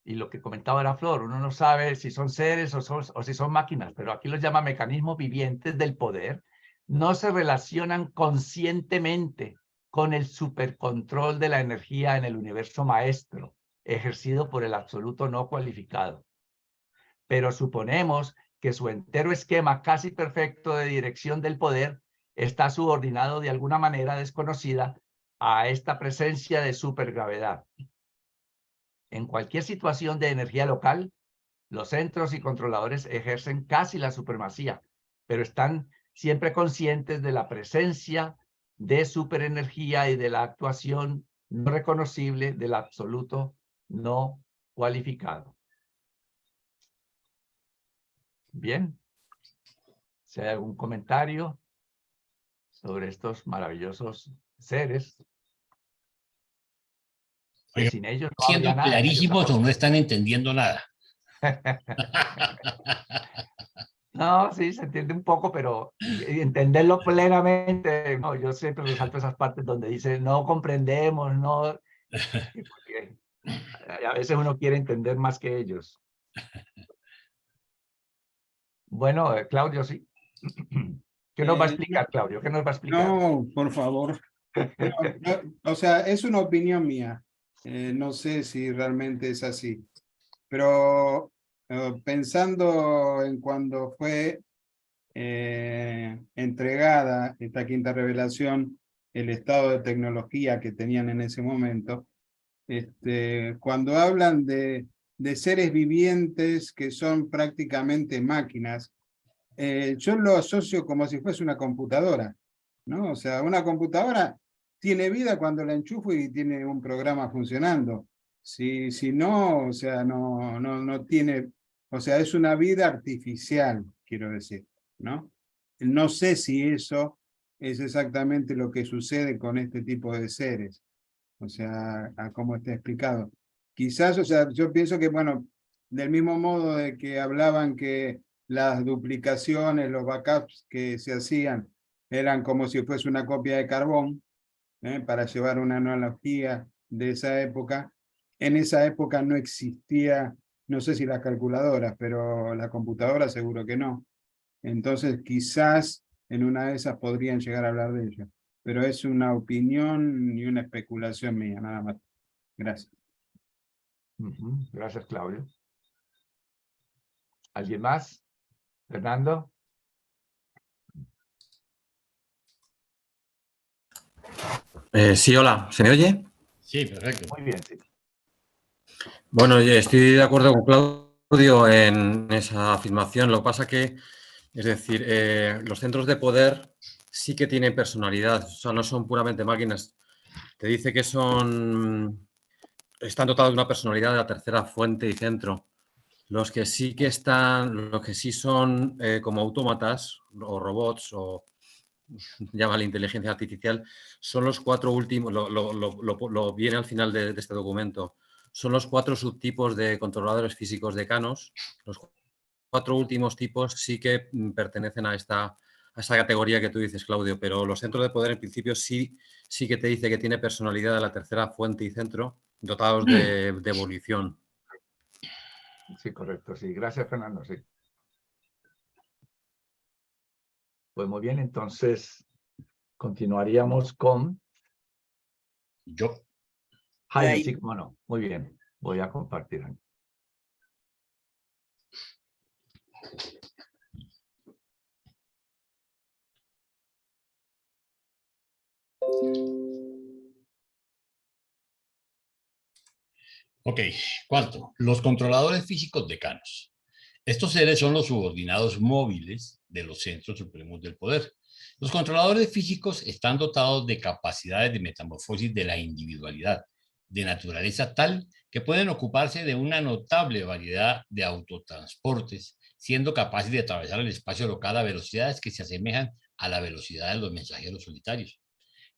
y lo que comentaba era Flor, uno no sabe si son seres o si son máquinas, pero aquí los llama mecanismos vivientes del poder, no se relacionan conscientemente con el supercontrol de la energía en el universo maestro, ejercido por el absoluto no cualificado. Pero suponemos que su entero esquema casi perfecto de dirección del poder está subordinado de alguna manera desconocida a esta presencia de supergravedad. En cualquier situación de energía local, los centros y controladores ejercen casi la supremacía, pero están siempre conscientes de la presencia de superenergía y de la actuación no reconocible del absoluto no cualificado. Bien. Si hay algún comentario sobre estos maravillosos seres, que Oiga, sin ellos no siendo habría nada. clarísimos o no están entendiendo nada. No, sí, se entiende un poco, pero entenderlo plenamente, no, yo siempre resalto esas partes donde dice no comprendemos, no, porque a veces uno quiere entender más que ellos. Bueno, Claudio, sí. ¿Qué nos va a explicar, Claudio? ¿Qué nos va a explicar? No, por favor. O sea, es una opinión mía. No sé si realmente es así. Pero pensando en cuando fue entregada esta quinta revelación, el estado de tecnología que tenían en ese momento, cuando hablan de seres vivientes que son prácticamente máquinas, yo lo asocio como si fuese una computadora, ¿no? O sea, una computadora tiene vida cuando la enchufo y tiene un programa funcionando. Si no, o sea, no tiene, o sea, es una vida artificial, quiero decir, ¿no? No sé si eso es exactamente lo que sucede con este tipo de seres, o sea, a cómo está explicado. Quizás, o sea, yo pienso que, bueno, del mismo modo de que hablaban que las duplicaciones, los backups que se hacían eran como si fuese una copia de carbón, para llevar una analogía de esa época. En esa época no existía, no sé si las calculadoras, pero la computadora seguro que no. Entonces quizás en una de esas podrían llegar a hablar de ello. Pero es una opinión y una especulación mía, nada más. Gracias. Gracias, Claudio. ¿Alguien más? Fernando. Sí, hola, ¿se me oye? Sí, perfecto. Muy bien, sí. Bueno, estoy de acuerdo con Claudio en esa afirmación. Lo que pasa que, es decir, los centros de poder sí que tienen personalidad, o sea, no son puramente máquinas. Te dice que están dotados de una personalidad de la tercera fuente y centro. Los que sí son como autómatas o robots o llama la inteligencia artificial, son los 4 últimos, lo viene al final de este documento, son los 4 subtipos de controladores físicos decanos. Los 4 últimos tipos sí que pertenecen a esta categoría que tú dices, Claudio, pero los centros de poder en principio sí que te dice que tiene personalidad de la tercera fuente y centro, dotados de evolución. Sí, correcto, sí. Gracias, Fernando, sí. Pues muy bien, entonces continuaríamos con... Yo. Jaime, sí, cómo no. Muy bien, voy a compartir. Ok, cuarto, los controladores físicos decanos. Estos seres son los subordinados móviles de los centros supremos del poder. Los controladores físicos están dotados de capacidades de metamorfosis de la individualidad, de naturaleza tal que pueden ocuparse de una notable variedad de autotransportes, siendo capaces de atravesar el espacio local a velocidades que se asemejan a la velocidad de los mensajeros solitarios.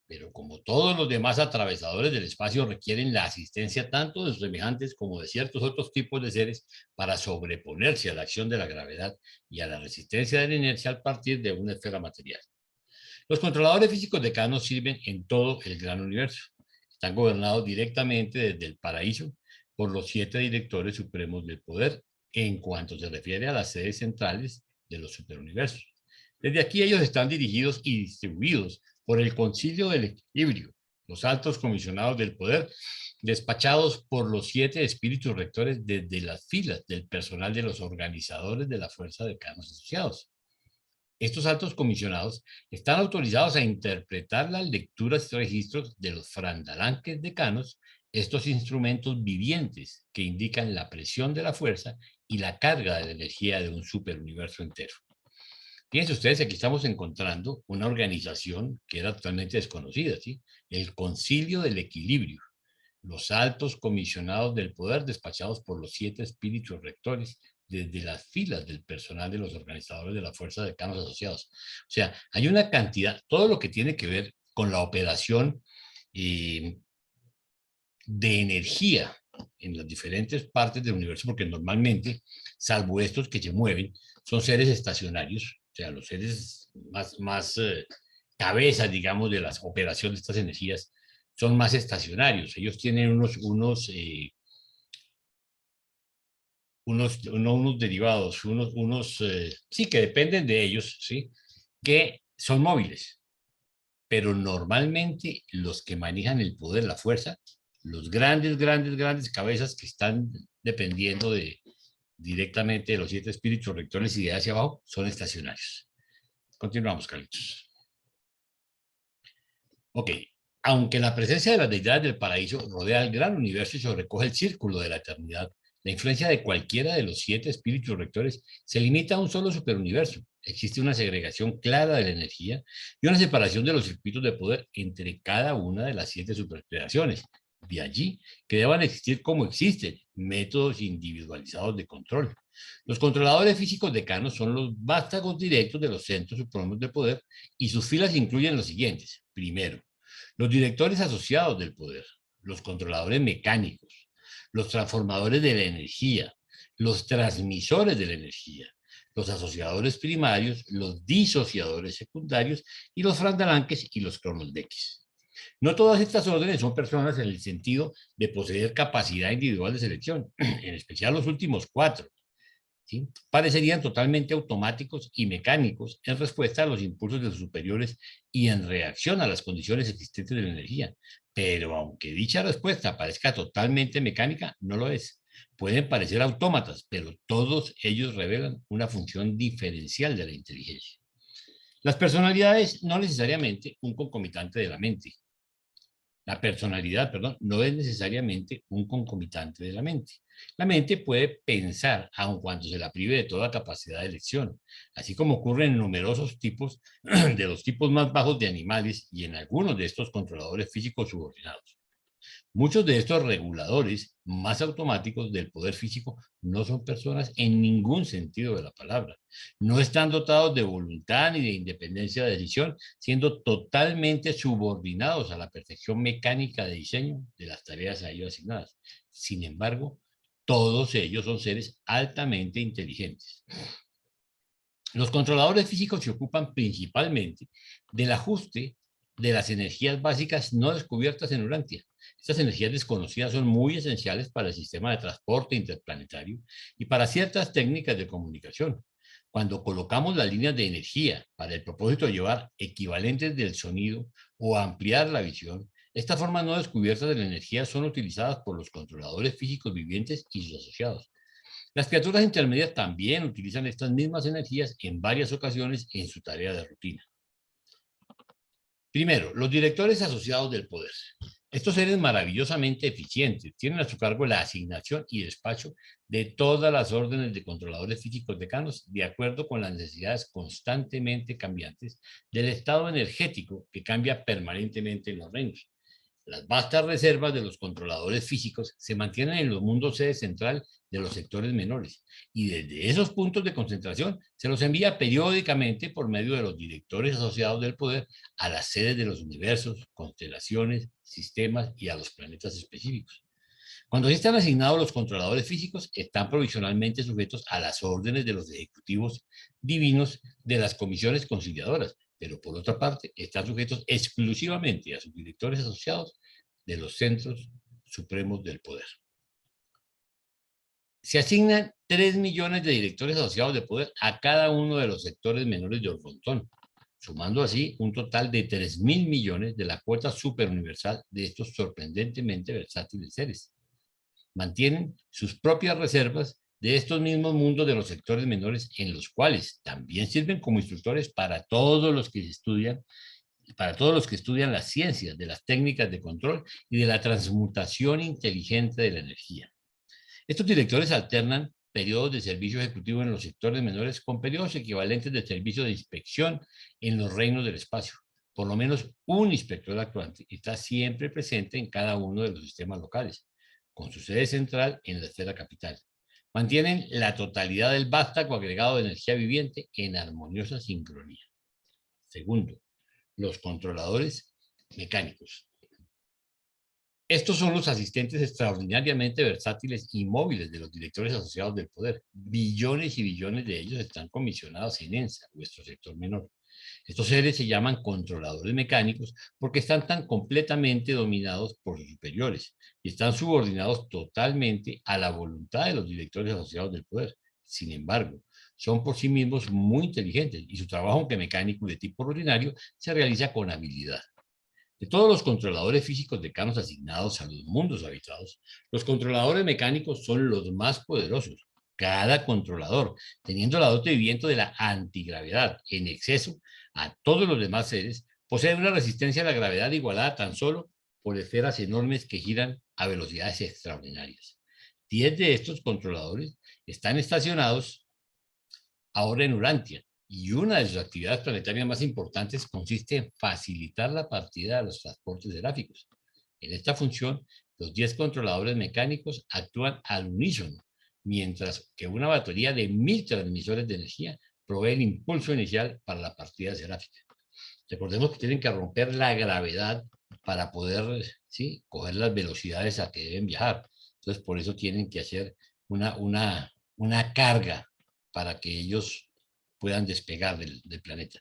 Pero como todos los demás atravesadores del espacio requieren la asistencia tanto de sus semejantes como de ciertos otros tipos de seres para sobreponerse a la acción de la gravedad y a la resistencia de la inercia al partir de una esfera material. Los controladores físicos decanos sirven en todo el gran universo. Están gobernados directamente desde el paraíso por los 7 directores supremos del poder en cuanto se refiere a las sedes centrales de los superuniversos. Desde aquí ellos están dirigidos y distribuidos por el Concilio del Equilibrio, los altos comisionados del poder, despachados por los 7 espíritus rectores desde las filas del personal de los organizadores de la fuerza de decanos asociados. Estos altos comisionados están autorizados a interpretar las lecturas y registros de los frandalanques decanos, estos instrumentos vivientes que indican la presión de la fuerza y la carga de la energía de un superuniverso entero. Fíjense ustedes, aquí estamos encontrando una organización que era totalmente desconocida, ¿sí? El Concilio del Equilibrio, los altos comisionados del poder despachados por los 7 espíritus rectores desde las filas del personal de los organizadores de la fuerza de decanos asociados. O sea, hay una cantidad, todo lo que tiene que ver con la operación de energía en las diferentes partes del universo, porque normalmente, salvo estos que se mueven, son seres estacionarios. O sea, los seres más cabezas, digamos, de las operaciones de estas energías son más estacionarios. Ellos tienen unos derivados, sí, que dependen de ellos, ¿sí? Que son móviles. Pero normalmente los que manejan el poder, la fuerza, los grandes cabezas que están dependiendo directamente de los 7 espíritus rectores y de hacia abajo, son estacionarios. Continuamos, Carlitos. Ok. Aunque la presencia de las deidades del paraíso rodea el gran universo y sobrecoge el círculo de la eternidad, la influencia de cualquiera de los 7 espíritus rectores se limita a un solo superuniverso. Existe una segregación clara de la energía y una separación de los circuitos de poder entre cada una de las 7 supercreaciones. De allí que deban existir como existen métodos individualizados de control. Los controladores físicos decanos son los vástagos directos de los centros supremos de poder y sus filas incluyen los siguientes. Primero, los directores asociados del poder, los controladores mecánicos, los transformadores de la energía, los transmisores de la energía, los asociadores primarios, los disociadores secundarios y los frandalanques y los cronosdeques. No todas estas órdenes son personas en el sentido de poseer capacidad individual de selección, en especial los últimos 4. ¿Sí? Parecerían totalmente automáticos y mecánicos en respuesta a los impulsos de sus superiores y en reacción a las condiciones existentes de la energía. Pero aunque dicha respuesta parezca totalmente mecánica, no lo es. Pueden parecer autómatas, pero todos ellos revelan una función diferencial de la inteligencia. Las personalidades no necesariamente un concomitante de la mente. La personalidad, perdón, no es necesariamente un concomitante de la mente. La mente puede pensar aun cuando se la prive de toda capacidad de elección, así como ocurre en numerosos tipos, de los tipos más bajos de animales y en algunos de estos controladores físicos subordinados. Muchos de estos reguladores más automáticos del poder físico no son personas en ningún sentido de la palabra. No están dotados de voluntad ni de independencia de decisión, siendo totalmente subordinados a la perfección mecánica de diseño de las tareas a ellos asignadas. Sin embargo, todos ellos son seres altamente inteligentes. Los controladores físicos se ocupan principalmente del ajuste de las energías básicas no descubiertas en Urantia. Estas energías desconocidas son muy esenciales para el sistema de transporte interplanetario y para ciertas técnicas de comunicación. Cuando colocamos las líneas de energía para el propósito de llevar equivalentes del sonido o ampliar la visión, estas formas no descubiertas de la energía son utilizadas por los controladores físicos vivientes y sus asociados. Las criaturas intermedias también utilizan estas mismas energías en varias ocasiones en su tarea de rutina. Primero, los directores asociados del poder. Estos seres maravillosamente eficientes tienen a su cargo la asignación y despacho de todas las órdenes de controladores físicos decanos de acuerdo con las necesidades constantemente cambiantes del estado energético que cambia permanentemente en los reinos. Las vastas reservas de los controladores físicos se mantienen en los mundos sede central de los sectores menores y desde esos puntos de concentración se los envía periódicamente por medio de los directores asociados del poder a las sedes de los universos, constelaciones, sistemas y a los planetas específicos. Cuando están asignados los controladores físicos, están provisionalmente sujetos a las órdenes de los ejecutivos divinos de las comisiones conciliadoras, pero por otra parte están sujetos exclusivamente a sus directores asociados de los centros supremos del poder. Se asignan 3 millones de directores asociados de poder a cada uno de los sectores menores de Orgontón, sumando así un total de 3.000 millones de la cuota superuniversal de estos sorprendentemente versátiles seres. Mantienen sus propias reservas de estos mismos mundos de los sectores menores en los cuales también sirven como instructores para todos los que estudian las ciencias de las técnicas de control y de la transmutación inteligente de la energía. Estos directores alternan periodos de servicio ejecutivo en los sectores menores con periodos equivalentes de servicio de inspección en los reinos del espacio. Por lo menos un inspector actuante está siempre presente en cada uno de los sistemas locales, con su sede central en la esfera capital. Mantienen la totalidad del vástago agregado de energía viviente en armoniosa sincronía. Segundo, los controladores mecánicos. Estos son los asistentes extraordinariamente versátiles y móviles de los directores asociados del poder. Billones y billones de ellos están comisionados en ENSA, nuestro sector menor. Estos seres se llaman controladores mecánicos porque están tan completamente dominados por sus superiores y están subordinados totalmente a la voluntad de los directores asociados del poder. Sin embargo, son por sí mismos muy inteligentes y su trabajo, aunque mecánico y de tipo rutinario, se realiza con habilidad. De todos los controladores físicos decanos asignados a los mundos habitados, los controladores mecánicos son los más poderosos. Cada controlador, teniendo la dote viviente de la antigravedad en exceso a todos los demás seres, posee una resistencia a la gravedad igualada tan solo por esferas enormes que giran a velocidades extraordinarias. 10 de estos controladores están estacionados ahora en Urantia, y una de sus actividades planetarias más importantes consiste en facilitar la partida de los transportes seráficos. En esta función, los 10 controladores mecánicos actúan al unísono, mientras que una batería de 1000 transmisores de energía provee el impulso inicial para la partida seráfica. Recordemos que tienen que romper la gravedad para poder coger las velocidades a que deben viajar. Entonces, por eso tienen que hacer una carga para que ellos puedan despegar del planeta.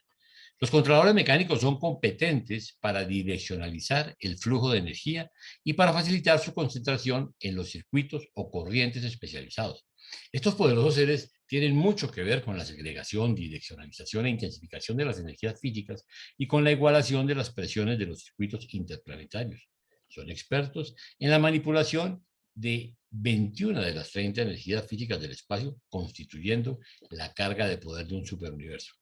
Los controladores mecánicos son competentes para direccionalizar el flujo de energía y para facilitar su concentración en los circuitos o corrientes especializados. Estos poderosos seres tienen mucho que ver con la segregación, direccionalización e intensificación de las energías físicas y con la igualación de las presiones de los circuitos interplanetarios. Son expertos en la manipulación de 21 de las 30 energías físicas del espacio, constituyendo la carga de poder de un superuniverso.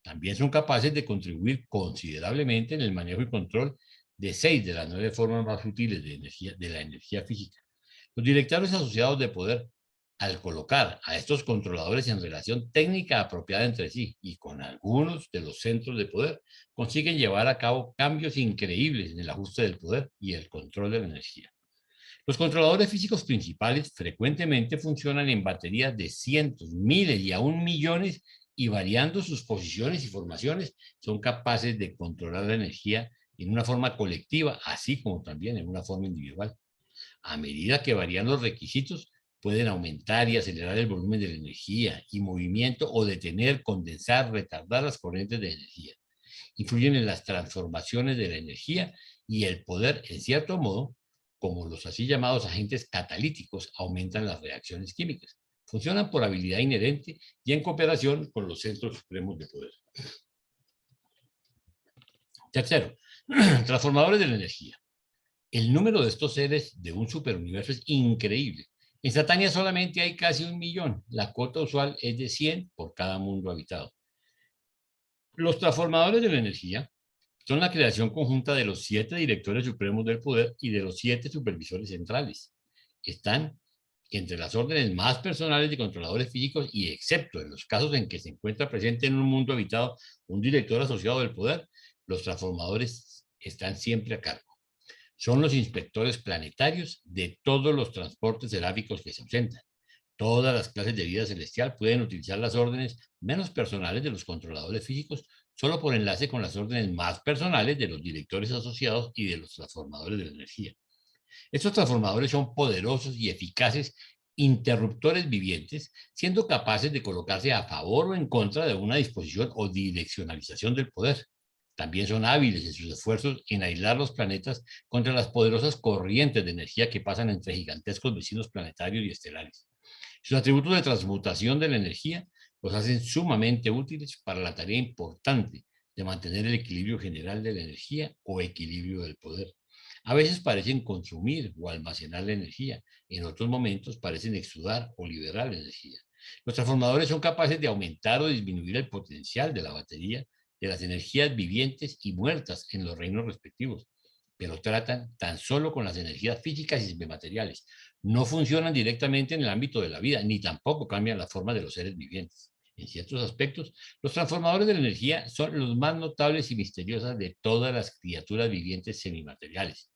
También son capaces de contribuir considerablemente en el manejo y control de 6 de las 9 formas más útiles de la energía física. Los directores asociados de poder, al colocar a estos controladores en relación técnica apropiada entre sí y con algunos de los centros de poder, consiguen llevar a cabo cambios increíbles en el ajuste del poder y el control de la energía. Los controladores físicos principales frecuentemente funcionan en baterías de cientos, miles y aún millones, y variando sus posiciones y formaciones, son capaces de controlar la energía en una forma colectiva, así como también en una forma individual. A medida que varían los requisitos, pueden aumentar y acelerar el volumen de la energía y movimiento o detener, condensar, retardar las corrientes de energía. Influyen en las transformaciones de la energía y el poder, en cierto modo, como los así llamados agentes catalíticos, aumentan las reacciones químicas. Funcionan por habilidad inherente y en cooperación con los centros supremos de poder. Tercero, transformadores de la energía. El número de estos seres de un superuniverso es increíble En Satania solamente hay casi 1 millón. La cuota usual es de 100 por cada mundo habitado. Los transformadores de la energía son la creación conjunta de los 7 directores supremos del poder y de los 7 supervisores centrales. Están entre las órdenes más personales de controladores físicos y excepto en los casos en que se encuentra presente en un mundo habitado un director asociado del poder, los transformadores están siempre a cargo. Son los inspectores planetarios de todos los transportes seráficos que se ausentan. Todas las clases de vida celestial pueden utilizar las órdenes menos personales de los controladores físicos solo por enlace con las órdenes más personales de los directores asociados y de los transformadores de la energía. Estos transformadores son poderosos y eficaces interruptores vivientes, siendo capaces de colocarse a favor o en contra de una disposición o direccionalización del poder. También son hábiles en sus esfuerzos en aislar los planetas contra las poderosas corrientes de energía que pasan entre gigantescos vecinos planetarios y estelares. Sus atributos de transmutación de la energía los hacen sumamente útiles para la tarea importante de mantener el equilibrio general de la energía o equilibrio del poder. A veces parecen consumir o almacenar la energía, en otros momentos parecen exudar o liberar la energía. Los transformadores son capaces de aumentar o disminuir el potencial de la batería de las energías vivientes y muertas en los reinos respectivos, pero tratan tan solo con las energías físicas y biomateriales. No funcionan directamente en el ámbito de la vida, ni tampoco cambian la forma de los seres vivientes. En ciertos aspectos, los transformadores de la energía son los más notables y misteriosas de todas las criaturas vivientes semimateriales.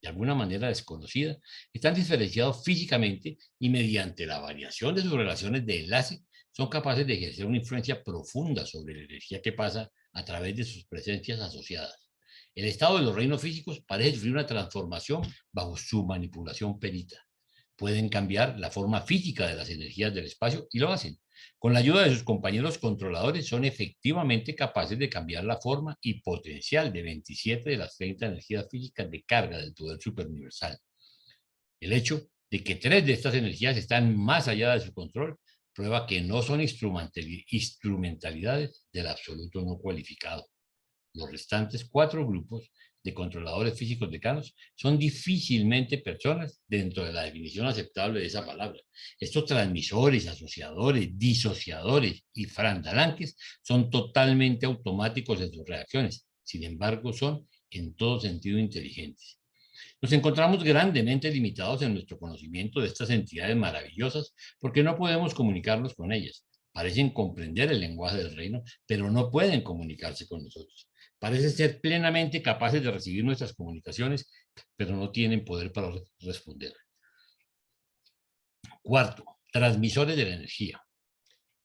De alguna manera desconocida, están diferenciados físicamente y mediante la variación de sus relaciones de enlace, son capaces de ejercer una influencia profunda sobre la energía que pasa a través de sus presencias asociadas. El estado de los reinos físicos parece sufrir una transformación bajo su manipulación perita. Pueden cambiar la forma física de las energías del espacio y lo hacen. Con la ayuda de sus compañeros controladores son efectivamente capaces de cambiar la forma y potencial de 27 de las 30 energías físicas de carga del poder superuniversal. El hecho de que 3 de estas energías están más allá de su control prueba que no son instrumentalidades del absoluto no cualificado. Los restantes 4 grupos de controladores físicos decanos son difícilmente personas dentro de la definición aceptable de esa palabra. Estos transmisores, asociadores, disociadores y frandalanques son totalmente automáticos en sus reacciones. Sin embargo, son en todo sentido inteligentes. Nos encontramos grandemente limitados en nuestro conocimiento de estas entidades maravillosas porque no podemos comunicarnos con ellas. Parecen comprender el lenguaje del reino, pero no pueden comunicarse con nosotros. Parecen ser plenamente capaces de recibir nuestras comunicaciones, pero no tienen poder para responder. Cuarto, transmisores de la energía.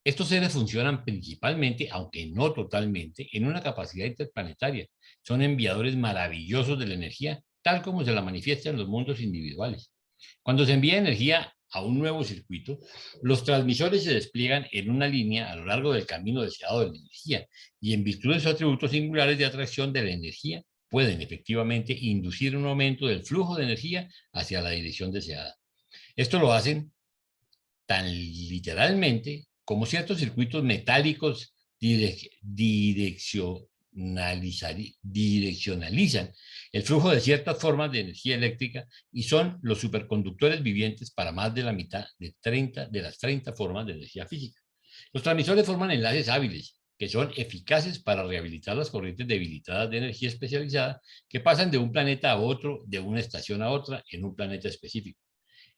Estos seres funcionan principalmente, aunque no totalmente, en una capacidad interplanetaria. Son enviadores maravillosos de la energía, tal como se la manifiesta en los mundos individuales. Cuando se envía energía a un nuevo circuito, los transmisores se despliegan en una línea a lo largo del camino deseado de la energía y en virtud de sus atributos singulares de atracción de la energía, pueden efectivamente inducir un aumento del flujo de energía hacia la dirección deseada. Esto lo hacen tan literalmente como ciertos circuitos metálicos direccionalizan el flujo de ciertas formas de energía eléctrica y son los superconductores vivientes para más de la mitad de las 30 formas de energía física. Los transmisores forman enlaces hábiles que son eficaces para rehabilitar las corrientes debilitadas de energía especializada que pasan de un planeta a otro, de una estación a otra, en un planeta específico.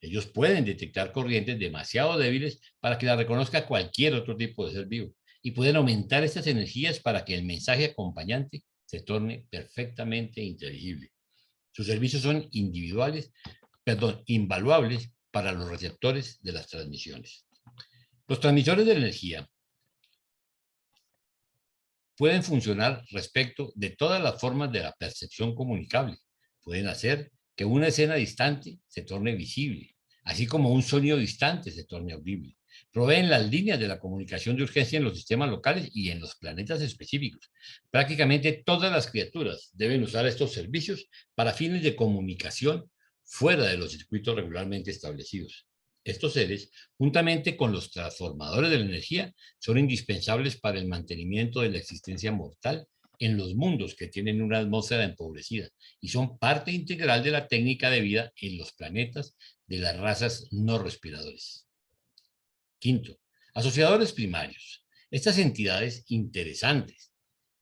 Ellos pueden detectar corrientes demasiado débiles para que las reconozca cualquier otro tipo de ser vivo y pueden aumentar estas energías para que el mensaje acompañante se torne perfectamente inteligible. Sus servicios son invaluables para los receptores de las transmisiones. Los transmisores de energía pueden funcionar respecto de todas las formas de la percepción comunicable. Pueden hacer que una escena distante se torne visible, así como un sonido distante se torne audible. Proveen las líneas de la comunicación de urgencia en los sistemas locales y en los planetas específicos. Prácticamente todas las criaturas deben usar estos servicios para fines de comunicación fuera de los circuitos regularmente establecidos. Estos seres, juntamente con los transformadores de la energía, son indispensables para el mantenimiento de la existencia mortal en los mundos que tienen una atmósfera empobrecida y son parte integral de la técnica de vida en los planetas de las razas no respiradores. Quinto, asociadores primarios. Estas entidades interesantes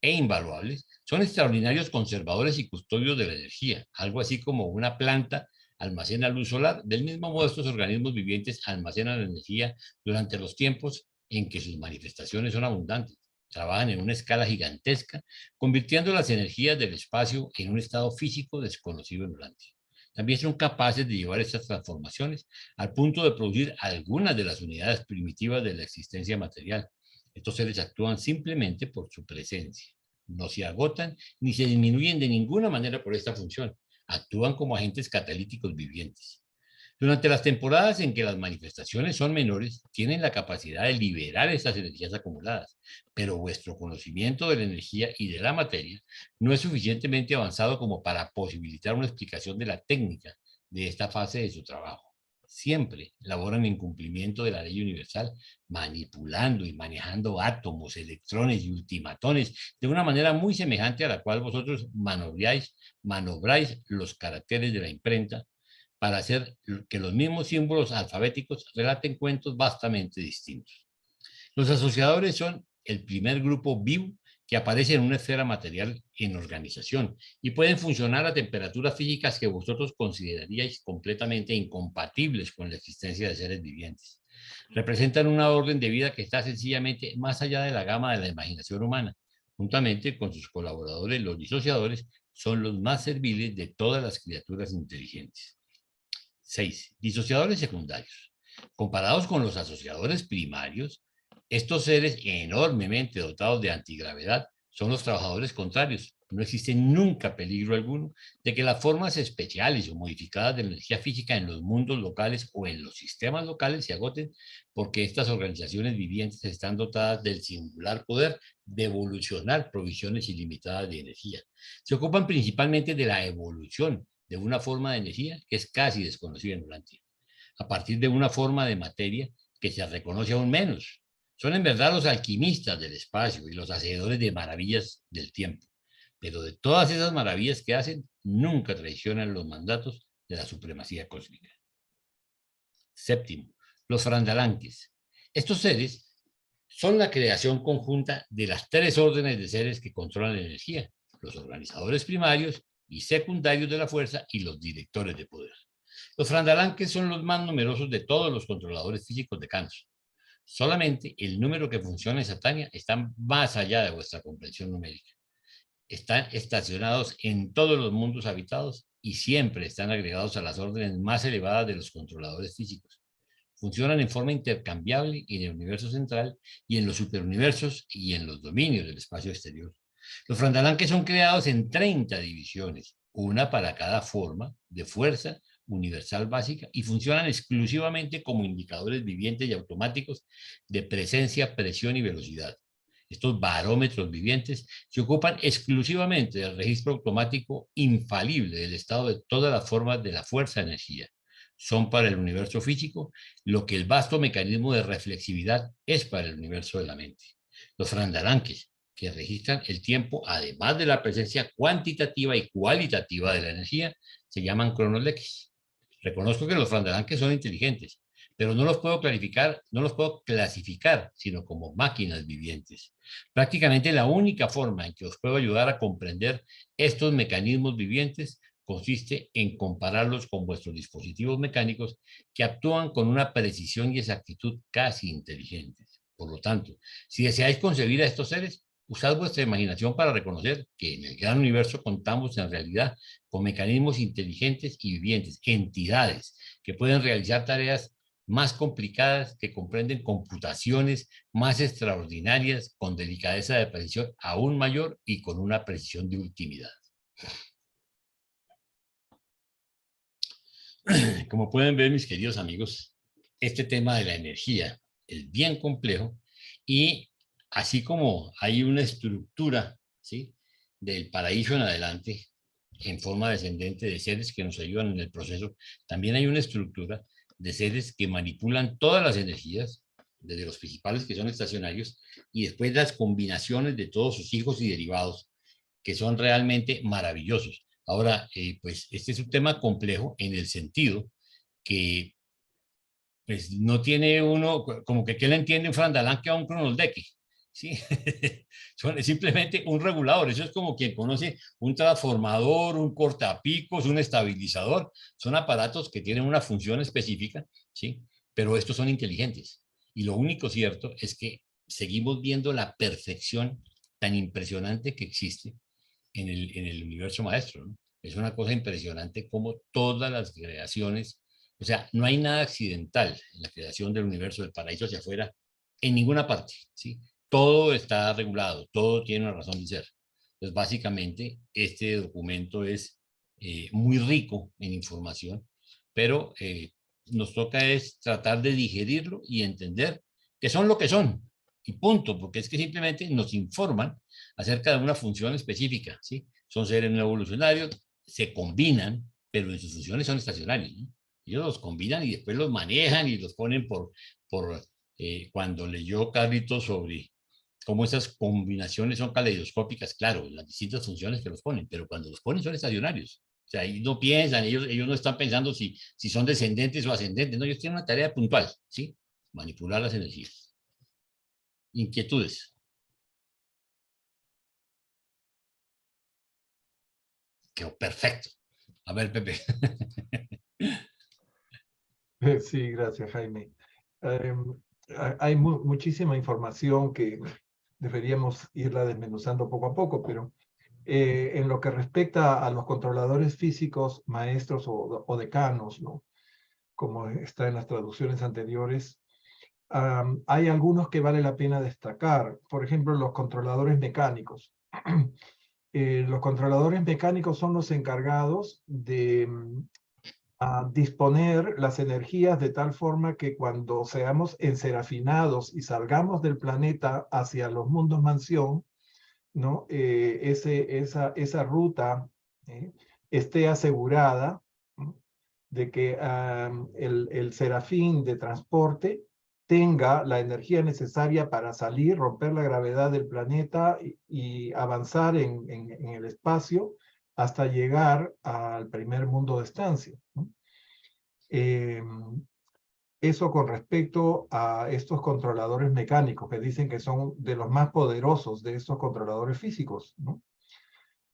e invaluables son extraordinarios conservadores y custodios de la energía, algo así como una planta almacena luz solar. Del mismo modo, estos organismos vivientes almacenan la energía durante los tiempos en que sus manifestaciones son abundantes. Trabajan en una escala gigantesca, convirtiendo las energías del espacio en un estado físico desconocido en Urantia. También son capaces de llevar estas transformaciones al punto de producir algunas de las unidades primitivas de la existencia material. Estos seres actúan simplemente por su presencia. No se agotan ni se disminuyen de ninguna manera por esta función. Actúan como agentes catalíticos vivientes. Durante las temporadas en que las manifestaciones son menores, tienen la capacidad de liberar estas energías acumuladas, pero vuestro conocimiento de la energía y de la materia no es suficientemente avanzado como para posibilitar una explicación de la técnica de esta fase de su trabajo. Siempre laboran en cumplimiento de la ley universal, manipulando y manejando átomos, electrones y ultimatones de una manera muy semejante a la cual vosotros manobráis los caracteres de la imprenta para hacer que los mismos símbolos alfabéticos relaten cuentos vastamente distintos. Los asociadores son el primer grupo vivo que aparece en una esfera material en organización y pueden funcionar a temperaturas físicas que vosotros consideraríais completamente incompatibles con la existencia de seres vivientes. Representan una orden de vida que está sencillamente más allá de la gama de la imaginación humana. Juntamente con sus colaboradores, los disociadores son los más serviles de todas las criaturas inteligentes. 6. Disociadores secundarios. Comparados con los asociadores primarios, estos seres enormemente dotados de antigravedad son los trabajadores contrarios. No existe nunca peligro alguno de que las formas especiales o modificadas de la energía física en los mundos locales o en los sistemas locales se agoten, porque estas organizaciones vivientes están dotadas del singular poder de evolucionar provisiones ilimitadas de energía. Se ocupan principalmente de la evolución de una forma de energía que es casi desconocida en Urantia, a partir de una forma de materia que se reconoce aún menos. Son en verdad los alquimistas del espacio y los hacedores de maravillas del tiempo, pero de todas esas maravillas que hacen, nunca traicionan los mandatos de la supremacía cósmica. 7. Los frandalanques. Estos seres son la creación conjunta de las 3 órdenes de seres que controlan la energía: los organizadores primarios y secundarios de la fuerza y los directores de poder. Los frandalanques son los más numerosos de todos los controladores físicos de Canso. Solamente el número que funciona en Satania está más allá de vuestra comprensión numérica. Están estacionados en todos los mundos habitados y siempre están agregados a las órdenes más elevadas de los controladores físicos. Funcionan en forma intercambiable en el universo central y en los superuniversos y en los dominios del espacio exterior. Los frandalanques son creados en 30 divisiones, una para cada forma de fuerza universal básica, y funcionan exclusivamente como indicadores vivientes y automáticos de presencia, presión y velocidad. Estos barómetros vivientes se ocupan exclusivamente del registro automático infalible del estado de todas las formas de la fuerza-energía. Son para el universo físico lo que el vasto mecanismo de reflexividad es para el universo de la mente. Los frandalanques, que registran el tiempo, además de la presencia cuantitativa y cualitativa de la energía, se llaman cronoleques. Reconozco que los frandalanques son inteligentes, pero no los puedo clasificar, sino como máquinas vivientes. Prácticamente la única forma en que os puedo ayudar a comprender estos mecanismos vivientes consiste en compararlos con vuestros dispositivos mecánicos que actúan con una precisión y exactitud casi inteligentes. Por lo tanto, si deseáis concebir a estos seres, usad vuestra imaginación para reconocer que en el gran universo contamos en realidad con mecanismos inteligentes y vivientes, entidades que pueden realizar tareas más complicadas, que comprenden computaciones más extraordinarias, con delicadeza de precisión aún mayor y con una precisión de ultimidad. Como pueden ver, mis queridos amigos, este tema de la energía es bien complejo, y así como hay una estructura, ¿sí?, del paraíso en adelante, en forma descendente de seres que nos ayudan en el proceso, también hay una estructura de seres que manipulan todas las energías, desde los principales que son estacionarios, y después las combinaciones de todos sus hijos y derivados, que son realmente maravillosos. Ahora, pues este es un tema complejo en el sentido que pues no tiene uno, como que ¿qué le entiende un frandalán que a un cronosdeque? ¿Sí? Son simplemente un regulador. Eso es como quien conoce un transformador, un cortapicos, un estabilizador. Son aparatos que tienen una función específica, ¿sí? Pero estos son inteligentes. Y lo único cierto es que seguimos viendo la perfección tan impresionante que existe en el universo maestro, ¿no? Es una cosa impresionante como todas las creaciones, o sea, no hay nada accidental en la creación del universo, del paraíso hacia afuera, en ninguna parte, ¿sí? Todo está regulado, todo tiene una razón de ser. Entonces, básicamente, este documento es muy rico en información, pero nos toca es tratar de digerirlo y entender que son lo que son, y punto, porque es que simplemente nos informan acerca de una función específica, ¿sí? Son seres no evolucionarios, se combinan, pero en sus funciones son estacionarios, ¿no? Ellos los combinan y después los manejan y los ponen cuando leyó Carlitos sobre cómo esas combinaciones son caleidoscópicas, claro, las distintas funciones que los ponen, pero cuando los ponen son estacionarios. O sea, ahí no piensan, ellos no están pensando si son descendentes o ascendentes, no, ellos tienen una tarea puntual, ¿sí? Manipular las energías. Inquietudes. Quedó perfecto. A ver, Pepe. Sí, gracias, Jaime. Hay muchísima información que deberíamos irla desmenuzando poco a poco, pero en lo que respecta a los controladores físicos, maestros o decanos, ¿no? Como está en las traducciones anteriores, hay algunos que vale la pena destacar. Por ejemplo, los controladores mecánicos. Los controladores mecánicos son los encargados de disponer las energías de tal forma que cuando seamos enserafinados y salgamos del planeta hacia los mundos mansión, ¿no? Esa ruta esté asegurada, ¿no? De que el serafín de transporte tenga la energía necesaria para salir, romper la gravedad del planeta y avanzar en el espacio hasta llegar al primer mundo de estancia, ¿no? Eso con respecto a estos controladores mecánicos, que dicen que son de los más poderosos de estos controladores físicos, ¿no?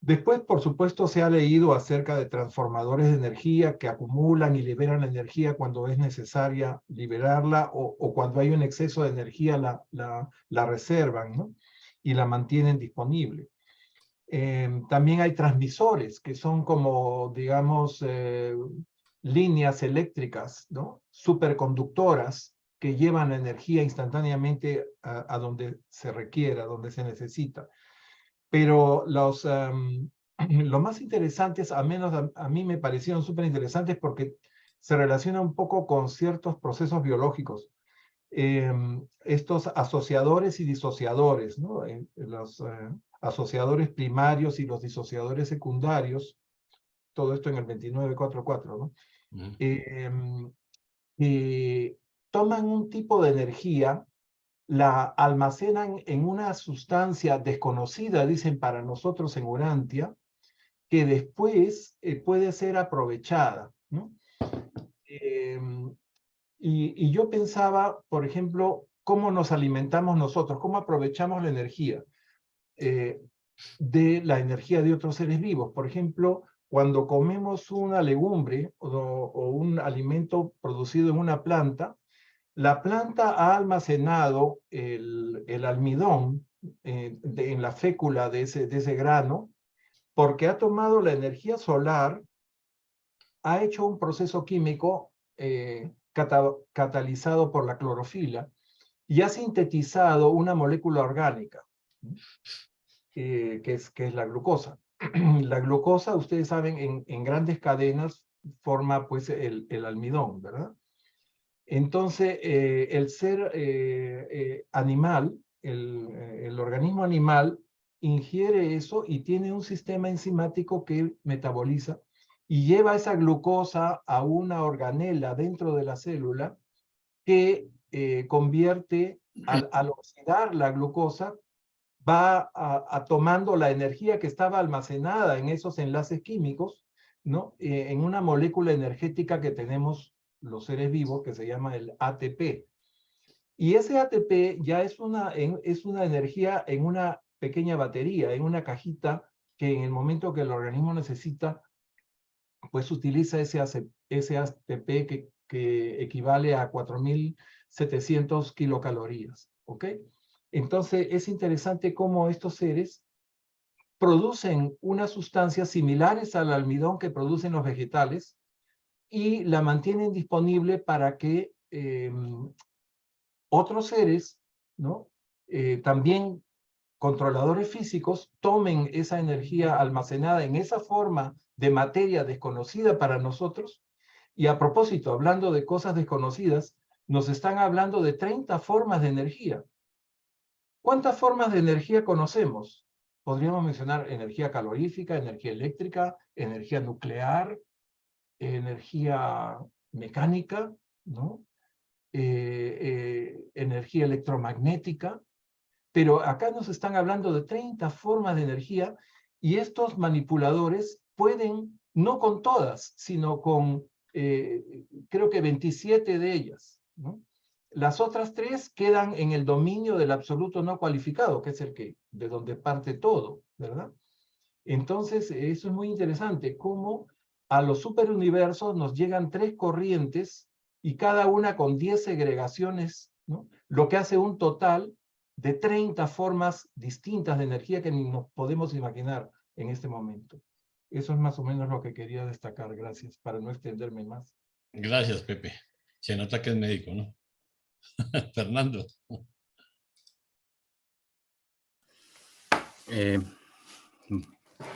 Después, por supuesto, se ha leído acerca de transformadores de energía que acumulan y liberan la energía cuando es necesaria liberarla o cuando hay un exceso de energía la reservan, ¿no? Y la mantienen disponible. También hay transmisores que son como, digamos, líneas eléctricas, ¿no? Superconductoras que llevan la energía instantáneamente a donde se requiera, donde se necesita. Pero los más interesantes, al menos a mí me parecieron súper interesantes porque se relaciona un poco con ciertos procesos biológicos. Estos asociadores y disociadores, ¿no? Los asociadores primarios y los disociadores secundarios, todo esto en el 2944, ¿no? Toman un tipo de energía, la almacenan en una sustancia desconocida, dicen para nosotros en Urantia, que después puede ser aprovechada, ¿no? Y yo pensaba, por ejemplo, cómo nos alimentamos nosotros, cómo aprovechamos la energía de la energía de otros seres vivos. Por ejemplo, cuando comemos una legumbre o un alimento producido en una planta, la planta ha almacenado el almidón en la fécula de ese grano, porque ha tomado la energía solar, ha hecho un proceso químico catalizado por la clorofila y ha sintetizado una molécula orgánica, que es la glucosa. La glucosa, ustedes saben, en grandes cadenas forma pues el almidón, ¿verdad? Entonces, el ser animal, el organismo animal, ingiere eso y tiene un sistema enzimático que metaboliza y lleva esa glucosa a una organela dentro de la célula que convierte, al oxidar la glucosa, va tomando la energía que estaba almacenada en esos enlaces químicos, ¿no? En una molécula energética que tenemos los seres vivos, que se llama el ATP. Y ese ATP ya es una energía en una pequeña batería, en una cajita que en el momento que el organismo necesita, pues utiliza ese ATP que equivale a 4.700 kilocalorías, ¿ok? Entonces es interesante cómo estos seres producen unas sustancias similares al almidón que producen los vegetales y la mantienen disponible para que otros seres, ¿no? También controladores físicos tomen esa energía almacenada en esa forma de materia desconocida para nosotros. Y a propósito, hablando de cosas desconocidas, nos están hablando de 30 formas de energía. ¿Cuántas formas de energía conocemos? Podríamos mencionar energía calorífica, energía eléctrica, energía nuclear, energía mecánica, ¿no? Energía electromagnética. Pero acá nos están hablando de 30 formas de energía y estos manipuladores pueden, no con todas, sino con, creo que 27 de ellas, ¿no? Las otras 3 quedan en el dominio del absoluto no cualificado, que es el que, de donde parte todo, ¿verdad? Entonces, eso es muy interesante, cómo a los superuniversos nos llegan 3 corrientes y cada una con 10 segregaciones, ¿no? Lo que hace un total de 30 formas distintas de energía que ni nos podemos imaginar en este momento. Eso es más o menos lo que quería destacar. Gracias, para no extenderme más. Gracias, Pepe. Se nota que es médico, ¿no? Fernando.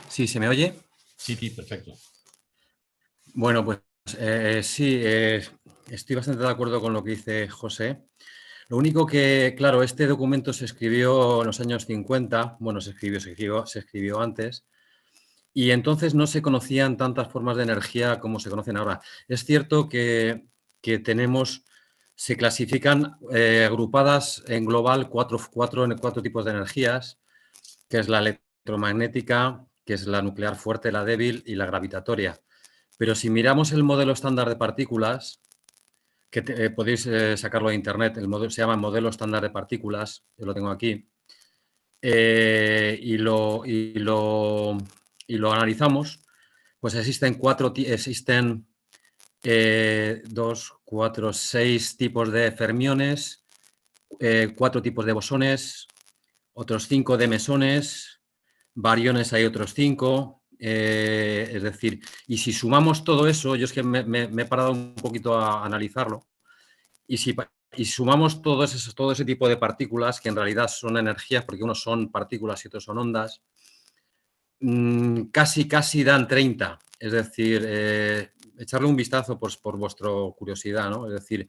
¿Sí se me oye? Sí, sí, perfecto. Bueno, pues sí, estoy bastante de acuerdo con lo que dice José. Lo único que, claro, este documento se escribió en los años 50, bueno, se escribió antes, y entonces no se conocían tantas formas de energía como se conocen ahora. Es cierto que tenemos, se clasifican agrupadas en global cuatro tipos de energías, que es la electromagnética, que es la nuclear fuerte, la débil y la gravitatoria. Pero si miramos el modelo estándar de partículas, que podéis sacarlo de internet, el modelo se llama modelo estándar de partículas, yo lo tengo aquí, y lo analizamos, pues existen 6 tipos de fermiones, 4 tipos de bosones, otros 5 de mesones, bariones hay otros 5, es decir, y si sumamos todo eso, yo es que me he parado un poquito a analizarlo, y si sumamos todo ese tipo de partículas, que en realidad son energías, porque unos son partículas y otros son ondas, casi dan 30. Es decir, echarle un vistazo por vuestra curiosidad, ¿no? Es decir,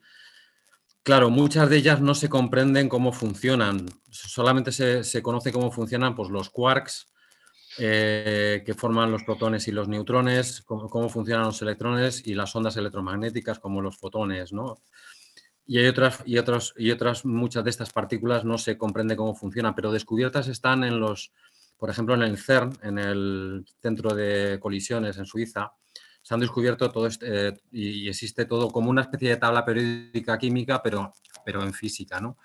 claro, muchas de ellas no se comprenden cómo funcionan. Solamente se conoce cómo funcionan pues, los quarks, que forman los protones y los neutrones, cómo funcionan los electrones y las ondas electromagnéticas como los fotones, ¿no? Y hay otras, muchas de estas partículas no se comprende cómo funcionan, pero descubiertas están por ejemplo, en el CERN, en el Centro de Colisiones en Suiza, se han descubierto todo y existe todo como una especie de tabla periódica química, pero en física, ¿no?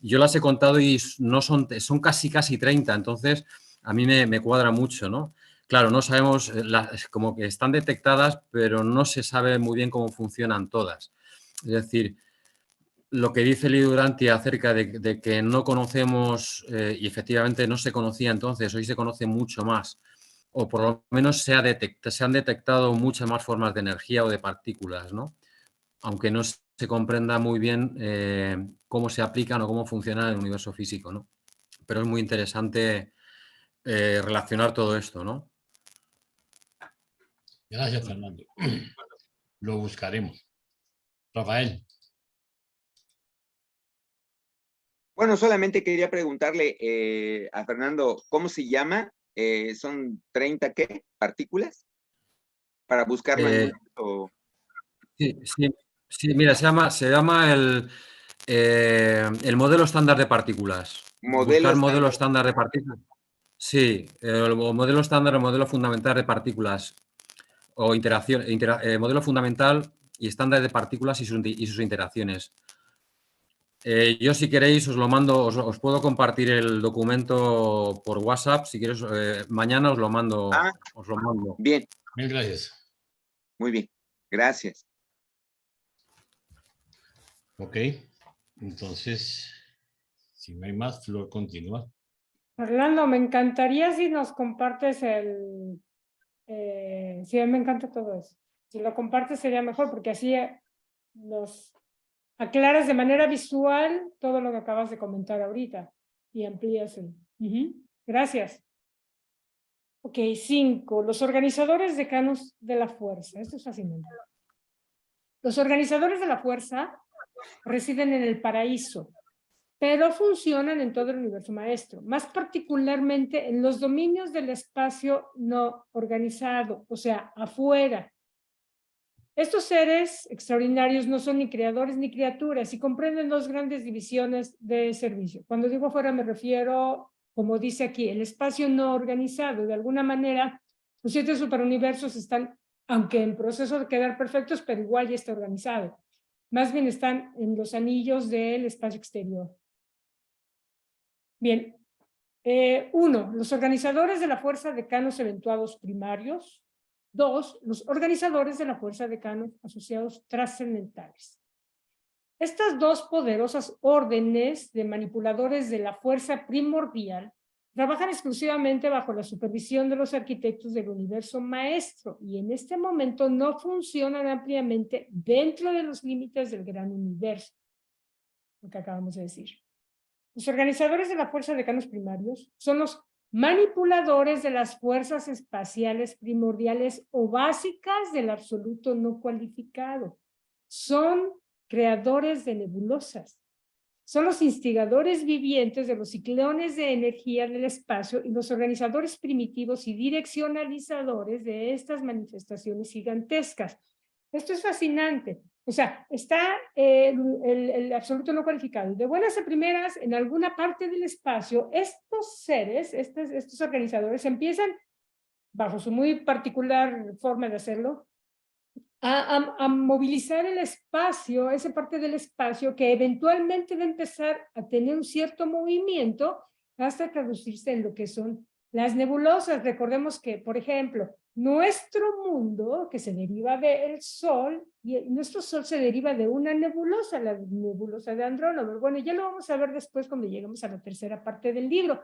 Yo las he contado y no son casi 30, entonces a mí me cuadra mucho, ¿no? Claro, no sabemos, como que están detectadas, pero no se sabe muy bien cómo funcionan todas. Es decir, lo que dice Lidio Duranti acerca de que no conocemos, y efectivamente no se conocía entonces, hoy se conoce mucho más, o por lo menos se han detectado muchas más formas de energía o de partículas, ¿no? Aunque no se comprenda muy bien cómo se aplican o cómo funcionan en el universo físico, ¿no? Pero es muy interesante relacionar todo esto, ¿no? Gracias, Fernando. Lo buscaremos. Rafael. Bueno, solamente quería preguntarle a Fernando, ¿cómo se llama? ¿Son 30 qué? ¿Partículas? Para buscarlo en Google. Sí, mira, se llama el modelo estándar de partículas. Buscar modelo estándar de partículas. Sí, el modelo estándar, el modelo fundamental de partículas o interacción, modelo fundamental y estándares de partículas y sus interacciones. Yo, si queréis, os lo mando, os puedo compartir el documento por WhatsApp. Si quieres, mañana os lo mando. Bien. Mil gracias. Muy bien. Gracias. Ok. Entonces, si no hay más, Flor continúa. Orlando, me encantaría si nos compartes el... sí, a mí me encanta todo eso. Si lo compartes sería mejor porque así nos aclaras de manera visual todo lo que acabas de comentar ahorita y amplías. Gracias. Ok, 5. Los organizadores decanos de la fuerza. Esto es fascinante. Los organizadores de la fuerza residen en el paraíso, pero funcionan en todo el universo maestro, más particularmente en los dominios del espacio no organizado, o sea, afuera. Estos seres extraordinarios no son ni creadores ni criaturas y comprenden dos grandes divisiones de servicio. Cuando digo afuera me refiero, como dice aquí, el espacio no organizado. De alguna manera, los 7 superuniversos están, aunque en proceso de quedar perfectos, pero igual ya está organizado. Más bien están en los anillos del espacio exterior. Bien. 1. Los organizadores de la fuerza decanos eventuados primarios. 2. Los organizadores de la fuerza decanos asociados trascendentales. Estas dos poderosas órdenes de manipuladores de la fuerza primordial trabajan exclusivamente bajo la supervisión de los arquitectos del universo maestro y en este momento no funcionan ampliamente dentro de los límites del gran universo, lo que acabamos de decir. Los organizadores de la fuerza decanos primarios son los manipuladores de las fuerzas espaciales primordiales o básicas del absoluto no cualificado. Son creadores de nebulosas. Son los instigadores vivientes de los ciclones de energía del espacio y los organizadores primitivos y direccionalizadores de estas manifestaciones gigantescas. Esto es fascinante. O sea, está el absoluto no cualificado. Y de buenas a primeras, en alguna parte del espacio, estos seres, estos organizadores, empiezan, bajo su muy particular forma de hacerlo, a movilizar el espacio, esa parte del espacio que eventualmente va a empezar a tener un cierto movimiento hasta traducirse en lo que son las nebulosas. Recordemos que, por ejemplo, nuestro mundo, que se deriva del Sol, y nuestro Sol se deriva de una nebulosa, la nebulosa de Andrómeda. Bueno, ya lo vamos a ver después cuando lleguemos a la tercera parte del libro,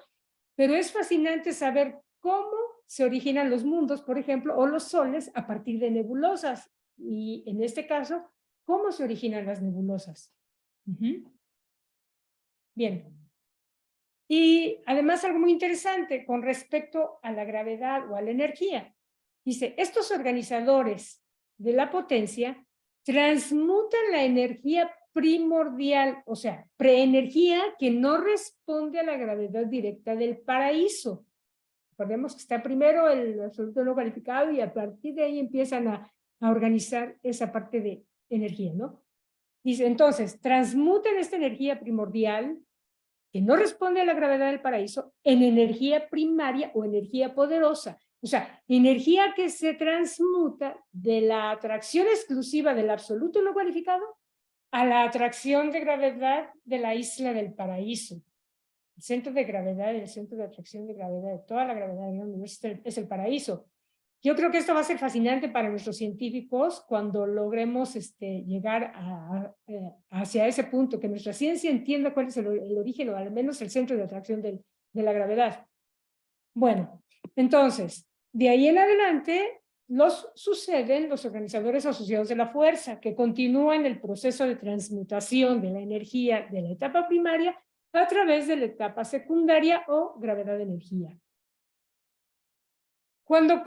pero es fascinante saber cómo se originan los mundos, por ejemplo, o los soles a partir de nebulosas, y en este caso, cómo se originan las nebulosas. Bien. Y además algo muy interesante con respecto a la gravedad o a la energía. Dice, estos organizadores de la potencia transmutan la energía primordial, o sea, preenergía que no responde a la gravedad directa del paraíso. Recordemos que está primero el absoluto no cualificado y a partir de ahí empiezan a organizar esa parte de energía, ¿no? Dice, entonces, transmutan esta energía primordial que no responde a la gravedad del paraíso en energía primaria o energía poderosa. O sea, energía que se transmuta de la atracción exclusiva del absoluto no cualificado a la atracción de gravedad de la isla del paraíso. El centro de gravedad, el centro de atracción de gravedad, de toda la gravedad del universo es el paraíso. Yo creo que esto va a ser fascinante para nuestros científicos cuando logremos llegar hacia ese punto, que nuestra ciencia entienda cuál es el origen o al menos el centro de atracción de la gravedad. Bueno, entonces, de ahí en adelante suceden los organizadores asociados de la fuerza, que continúan el proceso de transmutación de la energía de la etapa primaria a través de la etapa secundaria o gravedad de energía. Cuando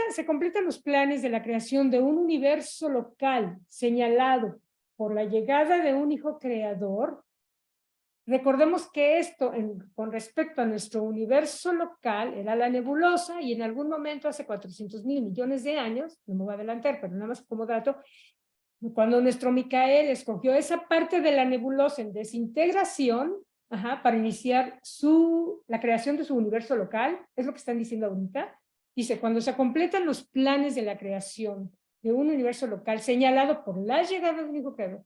se completan los planes de la creación de un universo local señalado por la llegada de un hijo creador, recordemos que esto con respecto a nuestro universo local era la nebulosa y en algún momento hace 400,000 millones de años, no me voy a adelantar, pero nada más como dato, cuando nuestro Micael escogió esa parte de la nebulosa en desintegración para iniciar la creación de su universo local, es lo que están diciendo ahorita. Dice, cuando se completan los planes de la creación de un universo local señalado por la llegada del único creador.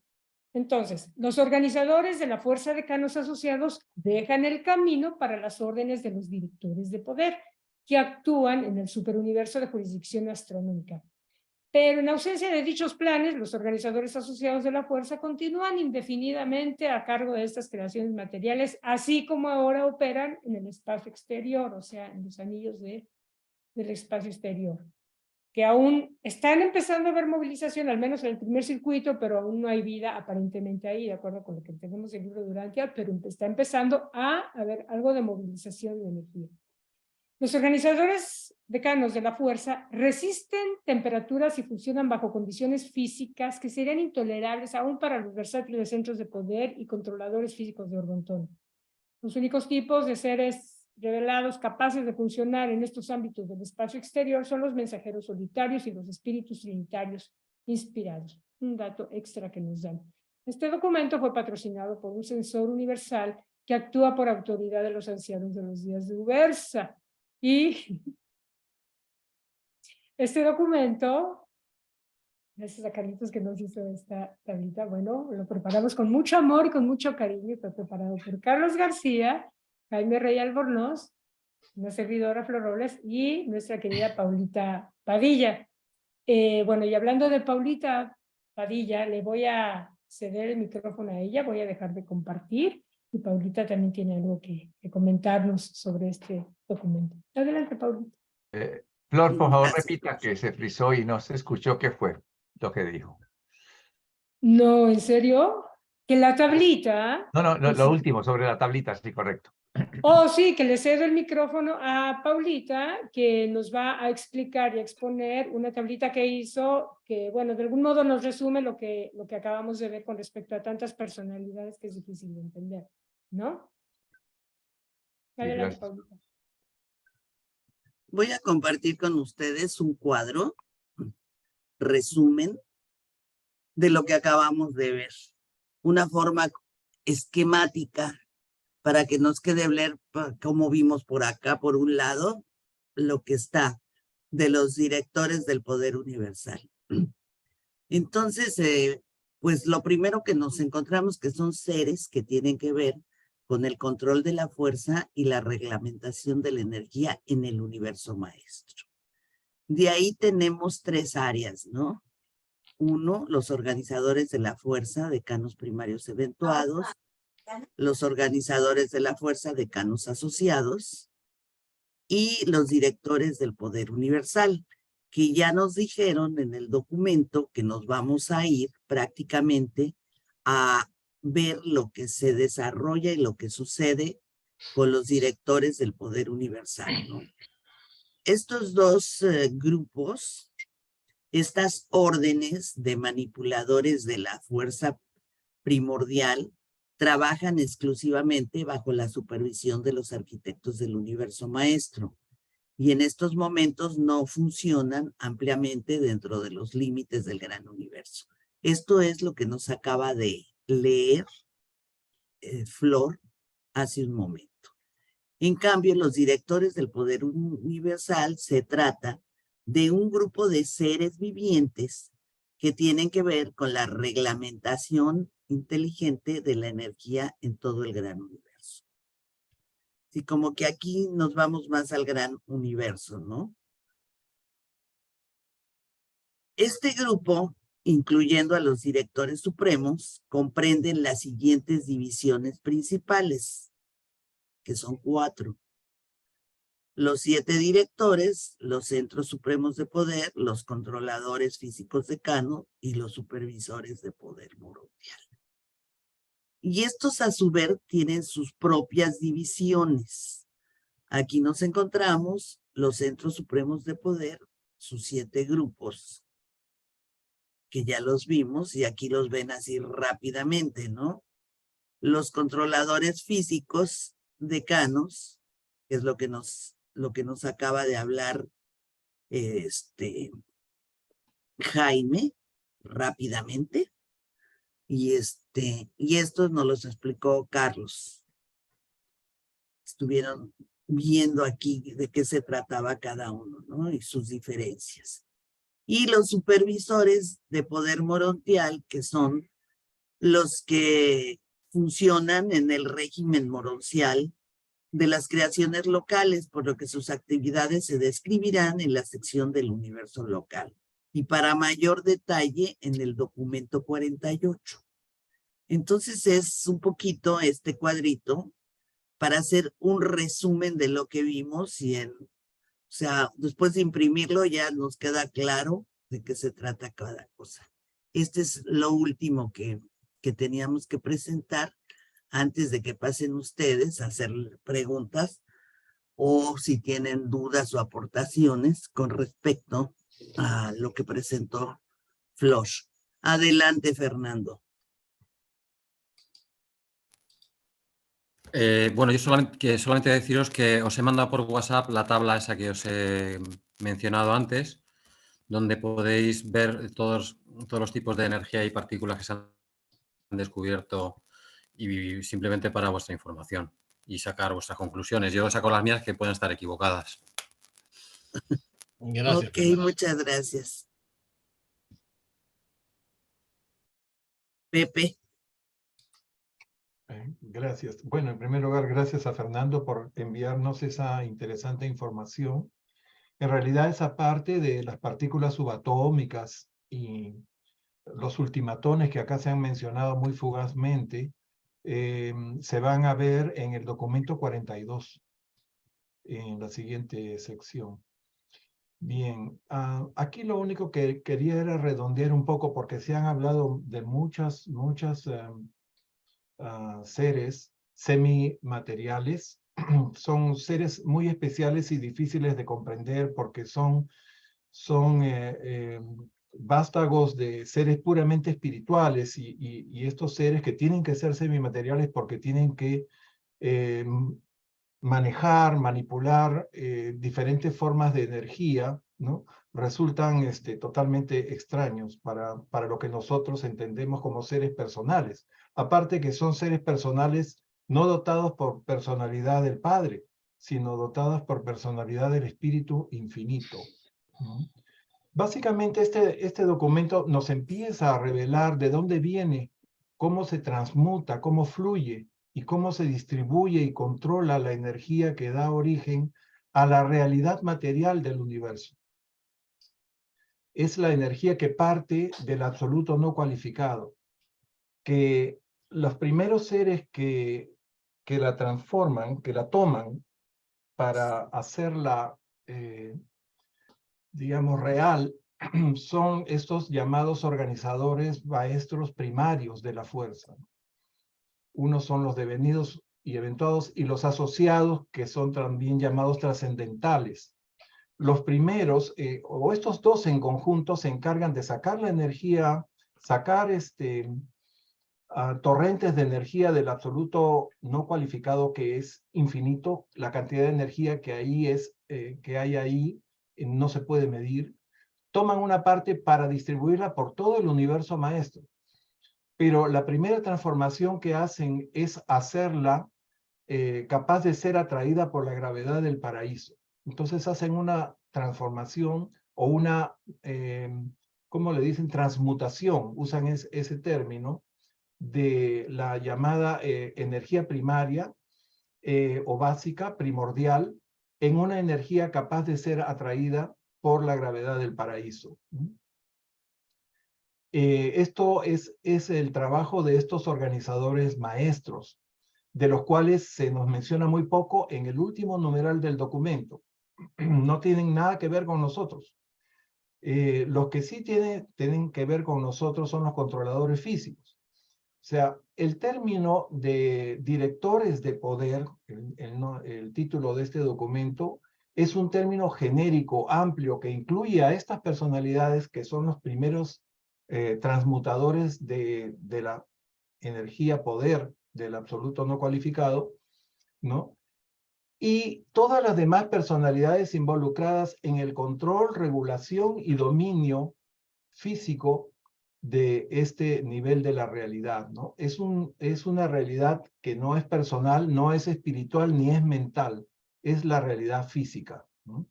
Entonces, los organizadores de la fuerza de canos asociados dejan el camino para las órdenes de los directores de poder que actúan en el superuniverso de jurisdicción astronómica. Pero en ausencia de dichos planes, los organizadores asociados de la fuerza continúan indefinidamente a cargo de estas creaciones materiales, así como ahora operan en el espacio exterior, o sea, en los anillos del espacio exterior, que aún están empezando a haber movilización, al menos en el primer circuito, pero aún no hay vida aparentemente ahí, de acuerdo con lo que tenemos en el libro de Urantia, pero está empezando a haber algo de movilización de energía. Los organizadores decanos de la fuerza resisten temperaturas y funcionan bajo condiciones físicas que serían intolerables aún para los versátiles centros de poder y controladores físicos de Orgontón. Los únicos tipos de seres revelados capaces de funcionar en estos ámbitos del espacio exterior son los mensajeros solitarios y los espíritus trinitarios inspirados. Un dato extra que nos dan. Este documento fue patrocinado por un censor universal que actúa por autoridad de los ancianos de los días de Ubersa. Y este documento, gracias a Carlitos que nos hizo esta tablita, bueno, lo preparamos con mucho amor y con mucho cariño, fue preparado por Carlos García, Jaime Rey Albornoz, una servidora Flor Robles y nuestra querida Paulita Padilla. Bueno, y hablando de Paulita Padilla, le voy a ceder el micrófono a ella, voy a dejar de compartir. Y Paulita también tiene algo que comentarnos sobre este documento. Adelante, Paulita. Flor, por favor, repita que se frizó y no se escuchó qué fue lo que dijo. No, ¿en serio? Que la tablita... No, lo último, sobre la tablita, sí, correcto. Oh, sí, que le cedo el micrófono a Paulita, que nos va a explicar y a exponer una tablita que hizo, que, bueno, de algún modo nos resume lo que acabamos de ver con respecto a tantas personalidades que es difícil de entender, ¿no? Adelante, Sí, Paulita. Voy a compartir con ustedes un cuadro, resumen, de lo que acabamos de ver. Una forma esquemática para que nos quede ver como vimos por acá, por un lado, lo que está de los directores del poder universal. Entonces, pues lo primero que nos encontramos que son seres que tienen que ver con el control de la fuerza y la reglamentación de la energía en el universo maestro. De ahí tenemos tres áreas, ¿no? Uno, los organizadores de la fuerza, decanos primarios eventuados, los organizadores de la fuerza, decanos asociados, y los directores del poder universal, que ya nos dijeron en el documento que nos vamos a ir prácticamente a ver lo que se desarrolla y lo que sucede con los directores del poder universal, ¿no? Estos dos grupos, estas órdenes de manipuladores de la fuerza primordial, trabajan exclusivamente bajo la supervisión de los arquitectos del universo maestro y en estos momentos no funcionan ampliamente dentro de los límites del gran universo. Esto es lo que nos acaba de leer Flor hace un momento. En cambio, los directores del poder universal se trata de un grupo de seres vivientes que tienen que ver con la reglamentación inteligente de la energía en todo el gran universo. Sí, como que aquí nos vamos más al gran universo, ¿no? Este grupo, incluyendo a los directores supremos, comprenden las siguientes divisiones principales, que son 4. Los 7 directores, los centros supremos de poder, los controladores físicos decanos y los supervisores de poder mundial. Y estos a su vez tienen sus propias divisiones. Aquí nos encontramos los centros supremos de poder, sus 7 grupos, que ya los vimos y aquí los ven así rápidamente, ¿no? Los controladores físicos decanos, que es lo que nos acaba de hablar Jaime rápidamente. Y estos nos los explicó Carlos. Estuvieron viendo aquí de qué se trataba cada uno, ¿no? Y sus diferencias. y los supervisores de poder morontial, que son los que funcionan en el régimen moroncial de las creaciones locales, por lo que sus actividades se describirán en la sección del universo local y para mayor detalle en el documento 48. Entonces es un poquito este cuadrito para hacer un resumen de lo que vimos y o sea, después de imprimirlo ya nos queda claro de qué se trata cada cosa. Este es lo último que teníamos que presentar antes de que pasen ustedes a hacer preguntas o si tienen dudas o aportaciones con respecto a lo que presentó Flosh. Adelante, Fernando. Bueno, yo solamente deciros que os he mandado por WhatsApp la tabla esa que os he mencionado antes, donde podéis ver todos los tipos de energía y partículas que se han descubierto y simplemente para vuestra información y sacar vuestras conclusiones. Yo saco las mías que pueden estar equivocadas. Gracias. Ok, muchas gracias. Pepe. Gracias. Bueno, en primer lugar, gracias a Fernando por enviarnos esa interesante información. En realidad, esa parte de las partículas subatómicas y los ultimatones que acá se han mencionado muy fugazmente, se van a ver en el documento 42, en la siguiente sección. Bien, aquí lo único que quería era redondear un poco, porque se han hablado de muchas seres semimateriales. Son seres muy especiales y difíciles de comprender porque son vástagos de seres puramente espirituales y estos seres que tienen que ser semimateriales porque tienen que manejar, manipular diferentes formas de energía, ¿no? Resultan totalmente extraños para lo que nosotros entendemos como seres personales. Aparte que son seres personales no dotados por personalidad del Padre, sino dotados por personalidad del Espíritu Infinito. Básicamente este documento nos empieza a revelar de dónde viene, cómo se transmuta, cómo fluye y cómo se distribuye y controla la energía que da origen a la realidad material del universo. Es la energía que parte del absoluto no cualificado, que los primeros seres que la transforman, que la toman para hacerla, digamos, real, son estos llamados organizadores maestros primarios de la fuerza. Unos son los devenidos y eventuados y los asociados, que son también llamados trascendentales. Los primeros, o estos dos en conjunto, se encargan de sacar la energía, sacar torrentes de energía del absoluto no cualificado, que es infinito. La cantidad de energía que hay ahí no se puede medir. Toman una parte para distribuirla por todo el universo maestro. Pero la primera transformación que hacen es hacerla capaz de ser atraída por la gravedad del paraíso. Entonces hacen una transformación o una, ¿cómo le dicen? Transmutación, usan ese término, de la llamada energía primaria o básica, primordial, en una energía capaz de ser atraída por la gravedad del paraíso. Esto es el trabajo de estos organizadores maestros, de los cuales se nos menciona muy poco en el último numeral del documento. No tienen nada que ver con nosotros. Los que sí tienen que ver con nosotros son los controladores físicos. O sea, el término de directores de poder, el título de este documento, es un término genérico, amplio, que incluye a estas personalidades que son los primeros transmutadores de la energía, poder del absoluto no cualificado, ¿no? Y todas las demás personalidades involucradas en el control, regulación y dominio físico de este nivel de la realidad, ¿no? Es una realidad que no es personal, no es espiritual, ni es mental, es la realidad física, ¿no?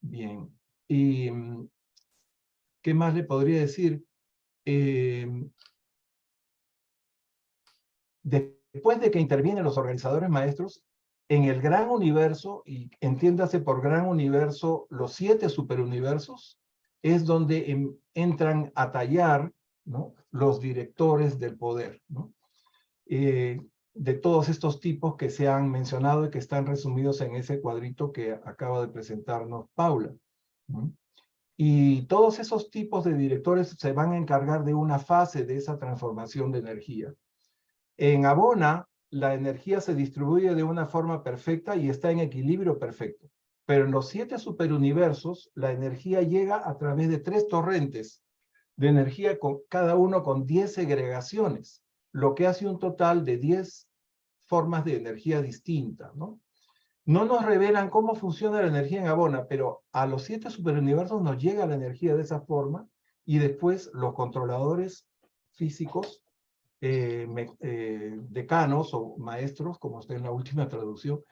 Bien, y ¿qué más le podría decir? Después de que intervienen los organizadores maestros, en el gran universo, y entiéndase por gran universo los 7 superuniversos, es donde entran a tallar, ¿no?, los directores del poder, ¿no? De todos estos tipos que se han mencionado y que están resumidos en ese cuadrito que acaba de presentarnos Paula, ¿no? Y todos esos tipos de directores se van a encargar de una fase de esa transformación de energía. En Abona, la energía se distribuye de una forma perfecta y está en equilibrio perfecto. Pero en los 7 superuniversos, la energía llega a través de 3 torrentes de energía, cada uno con 10 segregaciones, lo que hace un total de 10 formas de energía distinta, ¿no? No nos revelan cómo funciona la energía en Abona, pero a los 7 superuniversos nos llega la energía de esa forma y después los controladores físicos, decanos o maestros, como está en la última traducción,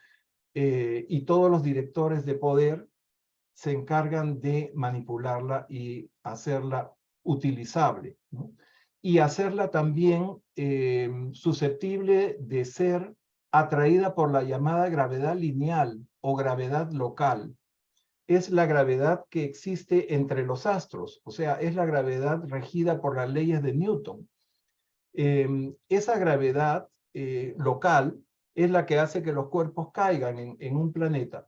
y todos los directores de poder se encargan de manipularla y hacerla utilizable, ¿no? Y hacerla también susceptible de ser atraída por la llamada gravedad lineal o gravedad local. Es la gravedad que existe entre los astros, o sea, es la gravedad regida por las leyes de Newton. Esa gravedad local es la que hace que los cuerpos caigan en un planeta.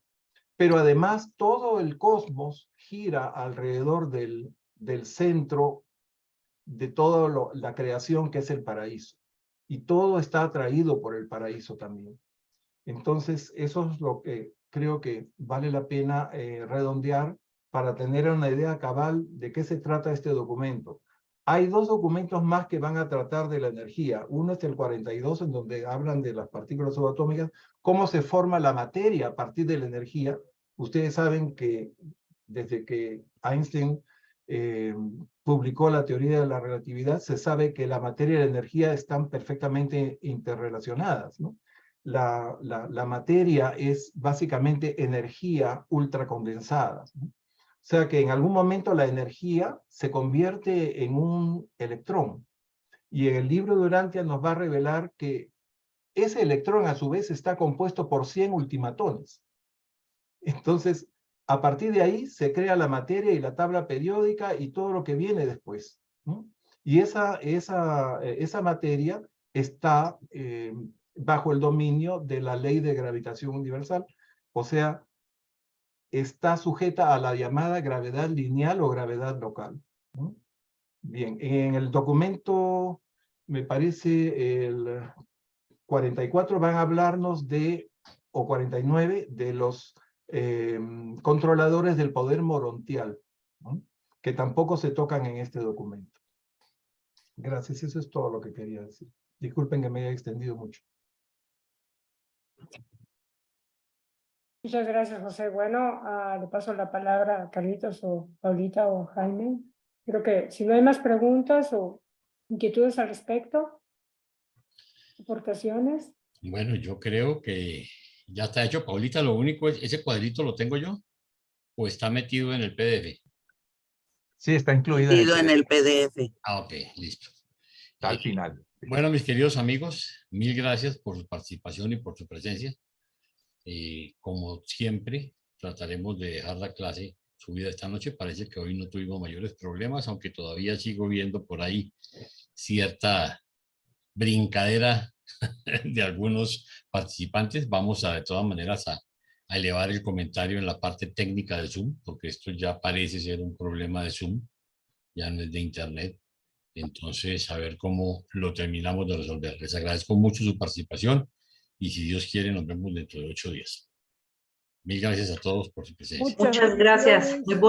Pero además todo el cosmos gira alrededor del centro de toda la creación, que es el paraíso. Y todo está atraído por el paraíso también. Entonces, eso es lo que creo que vale la pena redondear para tener una idea cabal de qué se trata este documento. Hay 2 documentos más que van a tratar de la energía. Uno es el 42, en donde hablan de las partículas subatómicas, cómo se forma la materia a partir de la energía. Ustedes saben que desde que Einstein publicó la teoría de la relatividad, se sabe que la materia y la energía están perfectamente interrelacionadas, ¿no? La materia es básicamente energía ultracondensada, ¿no? O sea que en algún momento la energía se convierte en un electrón. Y en el libro de Urantia nos va a revelar que ese electrón a su vez está compuesto por 100 ultimatones. Entonces, a partir de ahí se crea la materia y la tabla periódica y todo lo que viene después, ¿no? Y esa materia está bajo el dominio de la ley de gravitación universal, o sea, está sujeta a la llamada gravedad lineal o gravedad local, ¿no? Bien, en el documento, me parece el 44, van a hablarnos de, o 49, de los controladores del poder morontial, ¿no?, que tampoco se tocan en este documento. Gracias, eso es todo lo que quería decir. Disculpen que me haya extendido mucho. Muchas gracias, José. Bueno, le paso la palabra a Carlitos o Paulita o Jaime. Creo que si no hay más preguntas o inquietudes al respecto, aportaciones. Bueno, yo creo que ya está hecho. Paulita, lo único es, ¿ese cuadrito lo tengo yo o está metido en el PDF? Sí, está incluido en el PDF. Ah, ok, listo. Está al final. Bueno, mis queridos amigos, mil gracias por su participación y por su presencia. Como siempre, trataremos de dejar la clase subida esta noche. Parece que hoy no tuvimos mayores problemas, aunque todavía sigo viendo por ahí cierta brincadera de algunos participantes. Vamos de todas maneras a elevar el comentario en la parte técnica de Zoom, porque esto ya parece ser un problema de Zoom, ya no es de Internet. Entonces, a ver cómo lo terminamos de resolver. Les agradezco mucho su participación y si Dios quiere, nos vemos dentro de 8 días. Mil gracias a todos por su presencia. Muchas gracias. Muy bonito.